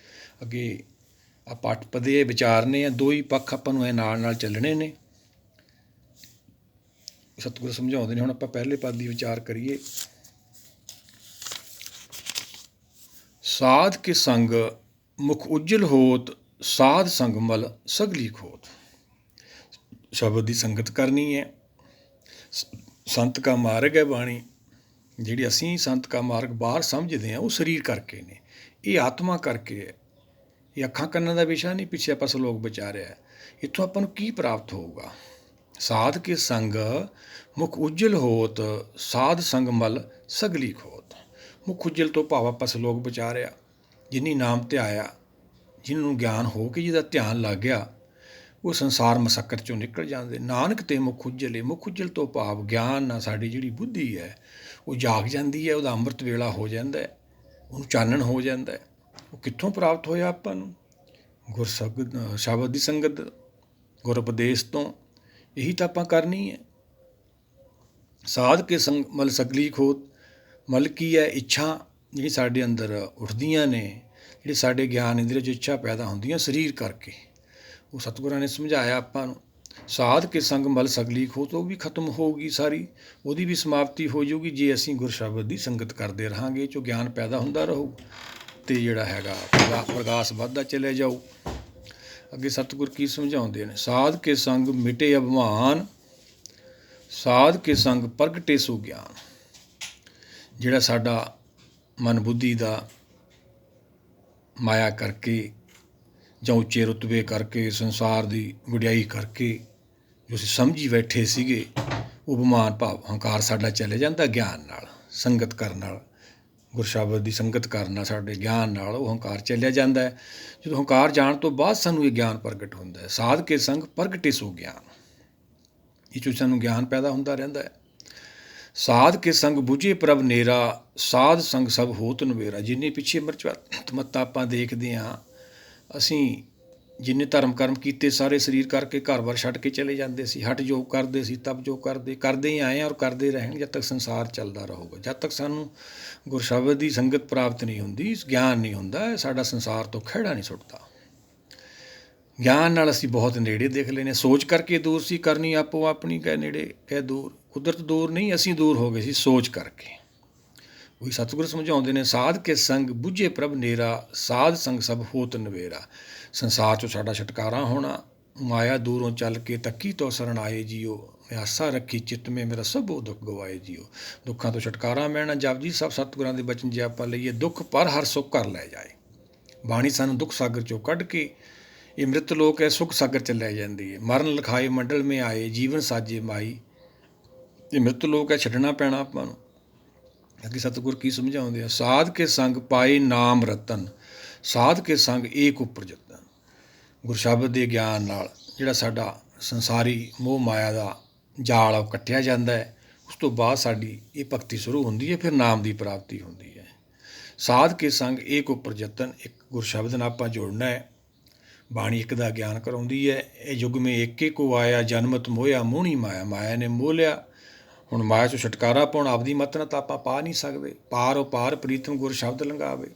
ਅੱਗੇ ਆਪਾਂ 8 ਪਦੇ ਵਿਚਾਰਨੇ ਆ, ਦੋ ਹੀ ਪੱਖ ਆਪਾਂ ਨੂੰ ਇਹ ਨਾਲ ਚੱਲਣੇ ਨੇ। ਸਤਿਗੁਰੂ ਸਮਝਾਉਂਦੇ ਨੇ। ਹੁਣ ਆਪਾਂ ਪਹਿਲੇ ਪਦ ਦੀ ਵਿਚਾਰ ਕਰੀਏ। ਸਾਧ ਕੇ ਸੰਗ ਮੁਖ ਉਜਲ ਹੋਤ, ਸਾਧ ਸੰਗ ਮਲ ਸਗਲੀ ਖੋਤ। ਸ਼ਬਦ ਦੀ ਸੰਗਤ ਕਰਨੀ ਹੈ। ਸੰਤ ਕਾ ਮਾਰਗ ਹੈ ਬਾਣੀ। ਜਿਹੜੀ ਅਸੀਂ ਸੰਤ ਕਾ ਮਾਰਗ ਬਾਹਰ ਸਮਝਦੇ ਹਾਂ, ਉਹ ਸਰੀਰ ਕਰਕੇ ਨੇ, ਇਹ ਆਤਮਾ ਕਰਕੇ ਹੈ। ਇਹ ਅੱਖਾਂ ਕੰਨਾਂ ਦਾ ਵਿਸ਼ਾ ਨਹੀਂ। ਪਿੱਛੇ ਆਪਾਂ ਸਲੋਕ ਵਿਚਾਰਿਆ। ਇੱਥੋਂ ਆਪਾਂ ਨੂੰ ਕੀ ਪ੍ਰਾਪਤ ਹੋਊਗਾ? ਸਾਧ ਕੇ ਸੰਗ ਮੁਖ ਉਜਲ ਹੋਤ, ਸਾਧ ਸੰਗ ਮਲ ਸਗਲੀ ਖੋਤ। ਮੁਖ ਉਜਲ ਤੋਂ ਭਾਵ ਆਪਾਂ ਸਲੋਕ ਵਿਚਾਰਿਆ, ਜਿਨੀ ਨਾਮ ਧਿਆਇਆ, ਜਿਹਨੂੰ ਗਿਆਨ ਹੋ ਕੇ ਜਿਹਦਾ ਧਿਆਨ ਲੱਗ ਗਿਆ, ਉਹ ਸੰਸਾਰ ਮਸਕਤ 'ਚੋਂ ਨਿਕਲ ਜਾਂਦੇ। ਨਾਨਕ ਤੇ ਮੁਖ ਉਜਲੇ, ਮੁਖ ਉਜਲ ਤੋਂ ਭਾਵ ਗਿਆਨ ਨਾਲ ਸਾਡੀ ਜਿਹੜੀ ਬੁੱਧੀ ਹੈ ਉਹ ਜਾਗ ਜਾਂਦੀ ਹੈ। ਉਹਦਾ ਅੰਮ੍ਰਿਤ ਵੇਲਾ ਹੋ ਜਾਂਦਾ, ਉਹਨੂੰ ਚਾਨਣ ਹੋ ਜਾਂਦਾ। ਉਹ ਕਿੱਥੋਂ ਪ੍ਰਾਪਤ ਹੋਇਆ ਆਪਾਂ ਨੂੰ? ਗੁਰ ਸ਼ਬਦ ਦੀ ਸੰਗਤ, ਗੁਰ ਉਪਦੇਸ਼ ਤੋਂ। ਇਹੀ ਤਾਂ ਆਪਾਂ ਕਰਨੀ ਹੈ। ਸਾਧ ਕੇ ਸੰਗ ਮਲ ਸਗਲੀ ਖੋਤ। ਮਲ ਕੀ ਹੈ? ਇੱਛਾ ਜਿਹੜੀ ਸਾਡੇ ਅੰਦਰ ਉੱਠਦੀਆਂ ਨੇ, ਜਿਹੜੇ ਸਾਡੇ ਗਿਆਨ ਇੰਦਰੀ 'ਚ ਇੱਛਾ ਪੈਦਾ ਹੁੰਦੀਆਂ ਸਰੀਰ ਕਰਕੇ, ਉਹ ਸਤਿਗੁਰਾਂ ਨੇ ਸਮਝਾਇਆ ਆਪਾਂ ਨੂੰ। ਸਾਧ ਕੇ ਸੰਗ ਮਲ ਸਗਲੀ ਖੋਤ, ਉਹ ਵੀ ਖਤਮ ਹੋਊਗੀ ਸਾਰੀ, ਉਹਦੀ ਵੀ ਸਮਾਪਤੀ ਹੋ ਜਾਊਗੀ ਜੇ ਅਸੀਂ ਗੁਰ ਸ਼ਬਦ ਦੀ ਸੰਗਤ ਕਰਦੇ ਰਹਾਂਗੇ। ਜੋ ਗਿਆਨ ਪੈਦਾ ਹੁੰਦਾ ਰਹੂ ਅਤੇ ਜਿਹੜਾ ਹੈਗਾ ਪ੍ਰਗਾਸ ਵੱਧਦਾ ਚਲੇ ਜਾਊ। ਅੱਗੇ ਸਤਿਗੁਰ ਕੀ ਸਮਝਾਉਂਦੇ ਨੇ? ਸਾਧ ਕੇ ਸੰਗ ਮਿਟੇ ਅਭਿਮਾਨ, ਸਾਧ ਕੇ ਸੰਗ ਪ੍ਰਗਟੇ ਸੋ ਗਿਆਨ। ਜਿਹੜਾ ਸਾਡਾ ਮਨ ਬੁੱਧੀ ਦਾ ਮਾਇਆ ਕਰਕੇ ਜਾਂ ਉੱਚੇ ਰੁਤਬੇ ਕਰਕੇ, ਸੰਸਾਰ ਦੀ ਵਡਿਆਈ ਕਰਕੇ ਜੋ ਅਸੀਂ ਸਮਝੀ ਬੈਠੇ ਸੀਗੇ, ਉਹ ਅਭਿਮਾਨ ਭਾਵ ਹੰਕਾਰ ਸਾਡਾ ਚਲੇ ਜਾਂਦਾ। ਗਿਆਨ ਨਾਲ ਸੰਗਤ ਕਰਨ ਨਾਲ, ਗੁਰ ਸ਼ਬਦ ਦੀ ਸੰਗਤ ਕਰਨ ਨਾਲ, ਸਾਡੇ ਗਿਆਨ ਨਾਲ ਉਹ ਹੰਕਾਰ ਚੱਲਿਆ ਜਾਂਦਾ ਹੈ। ਜਦੋਂ ਹੰਕਾਰ ਜਾਣ ਤੋਂ ਬਾਅਦ ਸਾਨੂੰ ਇਹ ਗਿਆਨ ਪ੍ਰਗਟ ਹੁੰਦਾ ਹੈ। ਸਾਧ ਕੇ ਸੰਗ ਪ੍ਰਗਟੇ ਸੋ ਗਿਆਨ। ਇਹ 'ਚੋਂ ਸਾਨੂੰ ਗਿਆਨ ਪੈਦਾ ਹੁੰਦਾ ਰਹਿੰਦਾ ਹੈ। ਸਾਧ ਕੇ ਸੰਗ ਬੁਝੇ ਪ੍ਰਭ ਨੇਰਾ, ਸਾਧ ਸੰਗ ਸਭ ਹੋਤ ਨਵੇਰਾ। ਜਿੰਨੇ ਪਿੱਛੇ ਮੱਤਾਂ ਆਪਾਂ ਦੇਖਦੇ ਹਾਂ, ਅਸੀਂ ਜਿੰਨੇ ਧਰਮ ਕਰਮ ਕੀਤੇ ਸਾਰੇ ਸਰੀਰ ਕਰਕੇ ਘਰ-ਬਾਰ ਛੱਡ ਕੇ ਚਲੇ ਜਾਂਦੇ ਸੀ। ਹਟ ਜੋ ਕਰਦੇ ਸੀ, ਤਪ ਜੋ ਕਰਦੇ ਹੀ ਆਏ ਔਰ ਕਰਦੇ ਰਹਿਣ ਜਦ ਤੱਕ ਸੰਸਾਰ ਚੱਲਦਾ ਰਹੂਗਾ। ਜਦ ਤੱਕ ਸਾਨੂੰ ਗੁਰ ਸ਼ਬਦ ਦੀ ਸੰਗਤ ਪ੍ਰਾਪਤ ਨਹੀਂ ਹੁੰਦੀ, ਗਿਆਨ ਨਹੀਂ ਹੁੰਦਾ, ਸਾਡਾ ਸੰਸਾਰ ਤੋਂ ਖਹਿੜਾ ਨਹੀਂ ਸੁੱਟਦਾ। ਗਿਆਨ ਨਾਲ ਅਸੀਂ ਬਹੁਤ ਨੇੜੇ ਦੇਖ ਲੈਂਦੇ। ਸੋਚ ਕਰਕੇ ਦੂਰ ਸੀ, ਕਰਨੀ ਆਪੋ ਆਪਣੀ, ਕਹਿ ਨੇੜੇ ਕਹਿ ਦੂਰ। ਕੁਦਰਤ ਦੂਰ ਨਹੀਂ, ਅਸੀਂ ਦੂਰ ਹੋ ਗਏ ਸੀ ਸੋਚ ਕਰਕੇ। ਉਹੀ ਸਤਿਗੁਰ ਸਮਝਾਉਂਦੇ ਨੇ, ਸਾਧ ਕੇ ਸੰਗ ਬੁਝੇ ਪ੍ਰਭ ਨੇਰਾ, ਸਾਧ ਸੰਗ ਸਭ ਹੋਤ ਨਵੇਰਾ। ਸੰਸਾਰ 'ਚੋਂ ਸਾਡਾ ਛੁਟਕਾਰਾ ਹੋਣਾ, ਮਾਇਆ ਦੂਰੋਂ ਚੱਲ ਕੇ ਤੱਕੀ ਤੋਂ ਸਰਣ ਆਏ ਜੀਓ, ਮੈਂ ਆਸਾ ਰੱਖੀ ਚਿੱਤ ਮੇ ਮੇਰਾ ਸਭੋ ਦੁੱਖ ਗਵਾਏ ਜੀਓ। ਦੁੱਖਾਂ ਤੋਂ ਛੁਟਕਾਰਾ ਮਿਲਣਾ। ਜਪਜੀ ਸਾਹਿਬ ਸਤਿਗੁਰਾਂ ਦੇ ਬਚਨ ਜੇ ਆਪਾਂ ਲਈਏ, ਦੁੱਖ ਪਰ ਹਰ ਸੁੱਖ ਕਰ ਲੈ ਜਾਏ। ਬਾਣੀ ਸਾਨੂੰ ਦੁੱਖ ਸਾਗਰ 'ਚੋਂ ਕੱਢ ਕੇ ਇਹ ਮ੍ਰਿਤ ਲੋਕ ਹੈ ਸੁਖ ਸਾਗਰ 'ਚ ਲੈ ਜਾਂਦੀ ਹੈ। ਮਰਨ ਲਿਖਾਏ ਮੰਡਲ ਮੇ ਆਏ ਜੀਵਨ ਸਾਜੇ ਮਾਈ। ਇਹ ਮ੍ਰਿਤ ਲੋਕ ਹੈ, ਛੱਡਣਾ ਪੈਣਾ ਆਪਾਂ ਨੂੰ। ਅੱਗੇ ਸਤਿਗੁਰ ਕੀ ਸਮਝਾਉਂਦੇ ਆ, ਸਾਧ ਕੇ ਸੰਗ ਪਾਏ ਨਾਮ ਰਤਨ, ਸਾਧ ਕੇ ਸੰਗ ਏਕ ਉਪਰ ਜਤਨ। ਗੁਰ ਸ਼ਬਦ ਦੇ ਗਿਆਨ ਨਾਲ ਜਿਹੜਾ ਸਾਡਾ ਸੰਸਾਰੀ ਮੋਹ ਮਾਇਆ ਦਾ ਜਾਲ ਉਹ ਕੱਟਿਆ ਜਾਂਦਾ ਹੈ। ਉਸ ਤੋਂ ਬਾਅਦ ਸਾਡੀ ਇਹ ਭਗਤੀ ਸ਼ੁਰੂ ਹੁੰਦੀ ਹੈ, ਫਿਰ ਨਾਮ ਦੀ ਪ੍ਰਾਪਤੀ ਹੁੰਦੀ ਹੈ। ਸਾਧ ਕੇ ਸੰਗ ਏਕ ਉਪਰ ਜਤਨ, ਇੱਕ ਗੁਰ ਸ਼ਬਦ ਨਾਲ ਆਪਾਂ ਜੁੜਨਾ ਹੈ। ਬਾਣੀ ਇੱਕ ਦਾ ਗਿਆਨ ਕਰਾਉਂਦੀ ਹੈ। ਇਹ ਯੁੱਗ ਮੇ ਏਕੇ ਕੋ ਆਇਆ ਜਨਮਤ ਮੋਹਿਆ ਮੋਹਣੀ ਮਾਇਆ, ਮਾਇਆ ਨੇ ਮੋਹ ਲਿਆ। ਹੁਣ ਮਾਇਆ 'ਚੋਂ ਛੁਟਕਾਰਾ ਪਾਉਣ ਆਪਦੀ ਮਤ ਨਾਲ ਤਾਂ ਆਪਾਂ ਪਾ ਨਹੀਂ ਸਕਦੇ। ਪਾਰ ਉਪਾਰ ਪ੍ਰੀਤਮ ਗੁਰ ਸ਼ਬਦ ਲੰਘਾਵੇ,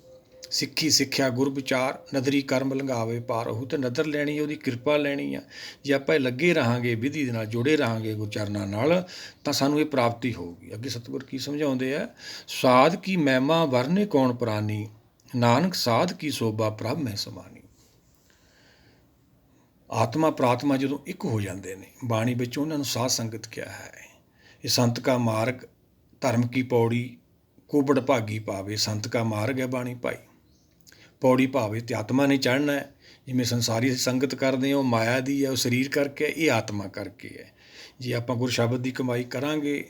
ਸਿੱਖੀ ਸਿੱਖਿਆ ਗੁਰ ਵਿਚਾਰ, ਨਦਰੀ ਕਰਮ ਲੰਘਾਵੇ ਪਾਰ। ਉਹ ਤਾਂ ਨਦਰ ਲੈਣੀ, ਉਹਦੀ ਕਿਰਪਾ ਲੈਣੀ ਆ। ਜੇ ਆਪਾਂ ਇਹ ਲੱਗੇ ਰਹਾਂਗੇ, ਵਿਧੀ ਦੇ ਨਾਲ ਜੁੜੇ ਰਹਾਂਗੇ ਗੁਰਚਰਨਾਂ ਨਾਲ, ਤਾਂ ਸਾਨੂੰ ਇਹ ਪ੍ਰਾਪਤੀ ਹੋਊਗੀ। ਅੱਗੇ ਸਤਿਗੁਰ ਕੀ ਸਮਝਾਉਂਦੇ ਆ, ਸਾਧ ਕੀ ਮਹਿਮਾ ਵਰਨੇ ਕੌਣ ਪ੍ਰਾਨੀ, ਨਾਨਕ ਸਾਧ ਕੀ ਸੋਭਾ ਪ੍ਰਭ ਮੈਂ ਸਮਾਨੀ। ਆਤਮਾ ਪ੍ਰਾਤਮਾ ਜਦੋਂ ਇੱਕ ਹੋ ਜਾਂਦੇ ਨੇ, ਬਾਣੀ ਵਿੱਚ ਉਹਨਾਂ ਨੂੰ ਸਾਧ ਸੰਗਤ ਕਿਹਾ ਹੈ। ਇਹ ਸੰਤ ਕਾ ਮਾਰਗ ਧਰਮ ਕੀ ਪੌੜੀ ਕੋਬੜ ਭਾਗੀ ਪਾਵੇ। ਸੰਤ ਕਾ ਮਾਰਗ ਹੈ ਬਾਣੀ ਭਾਈ, ਪੌੜੀ ਭਾਵੇ ਤੇ ਆਤਮਾ ਨੇ ਚੜ੍ਹਨਾ ਹੈ। ਜਿਵੇਂ ਸੰਸਾਰੀ ਸੰਗਤ ਕਰਦੇ ਹਾਂ ਉਹ ਮਾਇਆ ਦੀ ਹੈ, ਉਹ ਸਰੀਰ ਕਰਕੇ, ਇਹ ਆਤਮਾ ਕਰਕੇ ਹੈ। ਜੇ ਆਪਾਂ ਗੁਰ ਸ਼ਬਦ ਦੀ ਕਮਾਈ ਕਰਾਂਗੇ,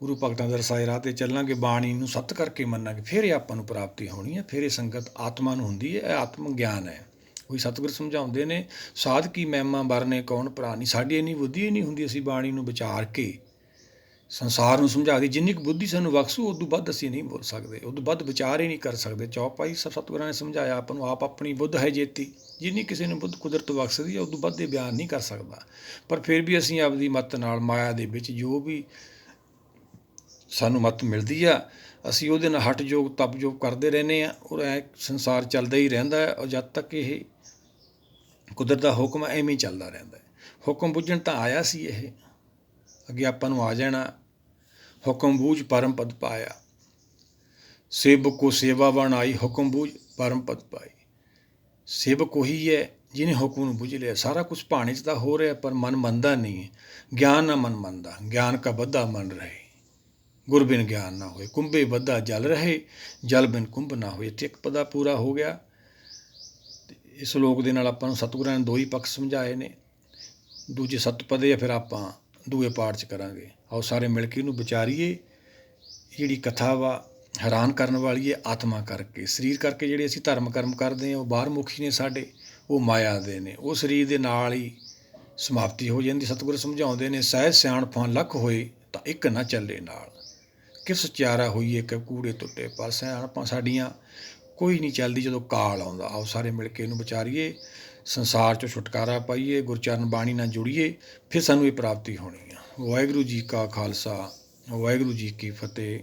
ਗੁਰੂ ਭਗਤਾਂ ਦੇ ਰਸਾਏ ਰਾਹ 'ਤੇ ਚੱਲਾਂਗੇ, ਬਾਣੀ ਨੂੰ ਸੱਤ ਕਰਕੇ ਮੰਨਾਂਗੇ, ਫਿਰ ਇਹ ਆਪਾਂ ਨੂੰ ਪ੍ਰਾਪਤੀ ਹੋਣੀ ਹੈ। ਫਿਰ ਇਹ ਸੰਗਤ ਆਤਮਾ ਨੂੰ ਹੁੰਦੀ ਹੈ। ਇਹ ਆਤਮ ਗਿਆਨ ਹੈ। ਉਹੀ ਸਤਿਗੁਰ ਸਮਝਾਉਂਦੇ ਨੇ, ਸਾਧ ਕੀ ਮਹਿਮਾ ਵਰਨੇ ਕੌਣ ਪ੍ਰਾਨੀ। ਸਾਡੀ ਇੰਨੀ ਬੁੱਧੀ ਹੀ ਨਹੀਂ ਹੁੰਦੀ, ਅਸੀਂ ਬਾਣੀ ਨੂੰ ਵਿਚਾਰ ਕੇ ਸੰਸਾਰ ਨੂੰ ਸਮਝਾ ਦੀ। ਜਿੰਨੀ ਕੁ ਬੁੱਧੀ ਸਾਨੂੰ ਬਖਸ਼ੂ, ਉਦੋਂ ਵੱਧ ਅਸੀਂ ਨਹੀਂ ਬੋਲ ਸਕਦੇ, ਉਦੋਂ ਵੱਧ ਵਿਚਾਰ ਹੀ ਨਹੀਂ ਕਰ ਸਕਦੇ। ਚੌਪਾਈ ਸਤਿਗੁਰਾਂ ਨੇ ਸਮਝਾਇਆ ਆਪਾਂ ਨੂੰ, ਆਪ ਆਪਣੀ ਬੁੱਧ ਹੈ ਜੇਤੀ। ਜਿੰਨੀ ਕਿਸੇ ਨੂੰ ਬੁੱਧ ਕੁਦਰਤ ਬਖਸ਼ਦੀ ਹੈ, ਉਦੋਂ ਵੱਧ ਇਹ ਬਿਆਨ ਨਹੀਂ ਕਰ ਸਕਦਾ। ਪਰ ਫਿਰ ਵੀ ਅਸੀਂ ਆਪਦੀ ਮੱਤ ਨਾਲ ਮਾਇਆ ਦੇ ਵਿੱਚ ਜੋ ਵੀ ਸਾਨੂੰ ਮੱਤ ਮਿਲਦੀ ਆ, ਅਸੀਂ ਉਹਦੇ ਨਾਲ ਹਟ ਯੋਗ ਤਪ ਯੋਗ ਕਰਦੇ ਰਹਿੰਦੇ ਹਾਂ। ਔਰ ਐ ਸੰਸਾਰ ਚੱਲਦਾ ਹੀ ਰਹਿੰਦਾ ਹੈ। ਔਰ ਜਦ ਤੱਕ ਇਹ ਕੁਦਰਤ ਦਾ ਹੁਕਮ ਐਵੇਂ ਹੀ ਚੱਲਦਾ ਰਹਿੰਦਾ ਹੈ। ਹੁਕਮ ਬੁੱਝਣ ਤਾਂ ਆਇਆ ਸੀ, ਇਹ ਅੱਗੇ ਆਪਾਂ ਨੂੰ ਆ ਜਾਣਾ। ਹੁਕਮ ਬੂਝ ਪਰਮ ਪਦ ਪਾਇਆ, ਸੇਵਕ ਕੋ ਸੇਵਾ ਬਣਾਈ, ਹੁਕਮ ਬੂਝ ਪਰਮ ਪਦ ਪਾਈ। ਸੇਵਕ ਉਹੀ ਹੈ ਜਿਹਨੇ ਹੁਕਮ ਨੂੰ ਬੁੱਝ ਲਿਆ। ਸਾਰਾ ਕੁਛ ਭਾਣੇ 'ਚ ਤਾਂ ਹੋ ਰਿਹਾ, ਪਰ ਮਨ ਮੰਨਦਾ ਨਹੀਂ ਹੈ। ਗਿਆਨ ਨਾ ਮਨ ਮੰਨਦਾ, ਗਿਆਨ ਕਾ ਬੱਧਾ ਮਨ ਰਹੇ। ਗੁਰ ਬਿਨ ਗਿਆਨ ਨਾ ਹੋਏ, ਕੁੰਭੇ ਬੱਧਾ ਜਲ ਰਹੇ, ਜਲ ਬਿਨ ਕੁੰਭ ਨਾ ਹੋਏ। ਇੱਥੇ ਇੱਕ ਪਦਾ ਪੂਰਾ ਹੋ ਗਿਆ। ਇਸ ਲੋਕ ਦੇ ਨਾਲ ਆਪਾਂ ਨੂੰ ਸਤਿਗੁਰਾਂ ਨੇ ਦੋ ਹੀ ਪੱਖ ਸਮਝਾਏ ਨੇ। ਦੂਜੇ ਸੱਤ ਪਦੇ ਆ, ਫਿਰ ਆਪਾਂ ਦੂਏ ਪਾਠ 'ਚ ਕਰਾਂਗੇ। ਆਓ ਸਾਰੇ ਮਿਲ ਕੇ ਇਹਨੂੰ ਵਿਚਾਰੀਏ। ਜਿਹੜੀ ਕਥਾ ਵਾ ਹੈਰਾਨ ਕਰਨ ਵਾਲੀ ਹੈ। ਆਤਮਾ ਕਰਕੇ, ਸਰੀਰ ਕਰਕੇ ਜਿਹੜੇ ਅਸੀਂ ਧਰਮ ਕਰਮ ਕਰਦੇ ਹਾਂ ਉਹ ਬਾਹਰ ਮੁਖੀ ਨੇ ਸਾਡੇ, ਉਹ ਮਾਇਆ ਦੇ ਨੇ। ਉਹ ਸਰੀਰ ਦੇ ਨਾਲ ਹੀ ਸਮਾਪਤੀ ਹੋ ਜਾਂਦੀ। ਸਤਿਗੁਰ ਸਮਝਾਉਂਦੇ ਨੇ, ਸਹਿਜ ਸਿਆਣਪਾਂ ਲੱਖ ਹੋਏ ਤਾਂ ਇੱਕ ਨਾ ਚੱਲੇ ਨਾਲ। ਕਿਸ ਚਾਰਾ ਹੋਈਏ ਕਿ ਕੂੜੇ ਟੁੱਟੇ, ਪਰ ਸਿਆਣਪਾਂ ਸਾਡੀਆਂ ਕੋਈ ਨਹੀਂ ਚੱਲਦੀ ਜਦੋਂ ਕਾਲ ਆਉਂਦਾ। ਆਓ ਸਾਰੇ ਮਿਲ ਕੇ ਇਹਨੂੰ ਵਿਚਾਰੀਏ, ਸੰਸਾਰ 'ਚੋਂ ਛੁਟਕਾਰਾ ਪਾਈਏ, ਗੁਰਚਰਨ ਬਾਣੀ ਨਾਲ ਜੁੜੀਏ, ਫਿਰ ਸਾਨੂੰ ਇਹ ਪ੍ਰਾਪਤੀ ਹੋਣੀ ਆ। ਵਾਹਿਗੁਰੂ ਜੀ ਕਾ ਖਾਲਸਾ, ਵਾਹਿਗੁਰੂ ਜੀ ਕੀ ਫਤਿਹ।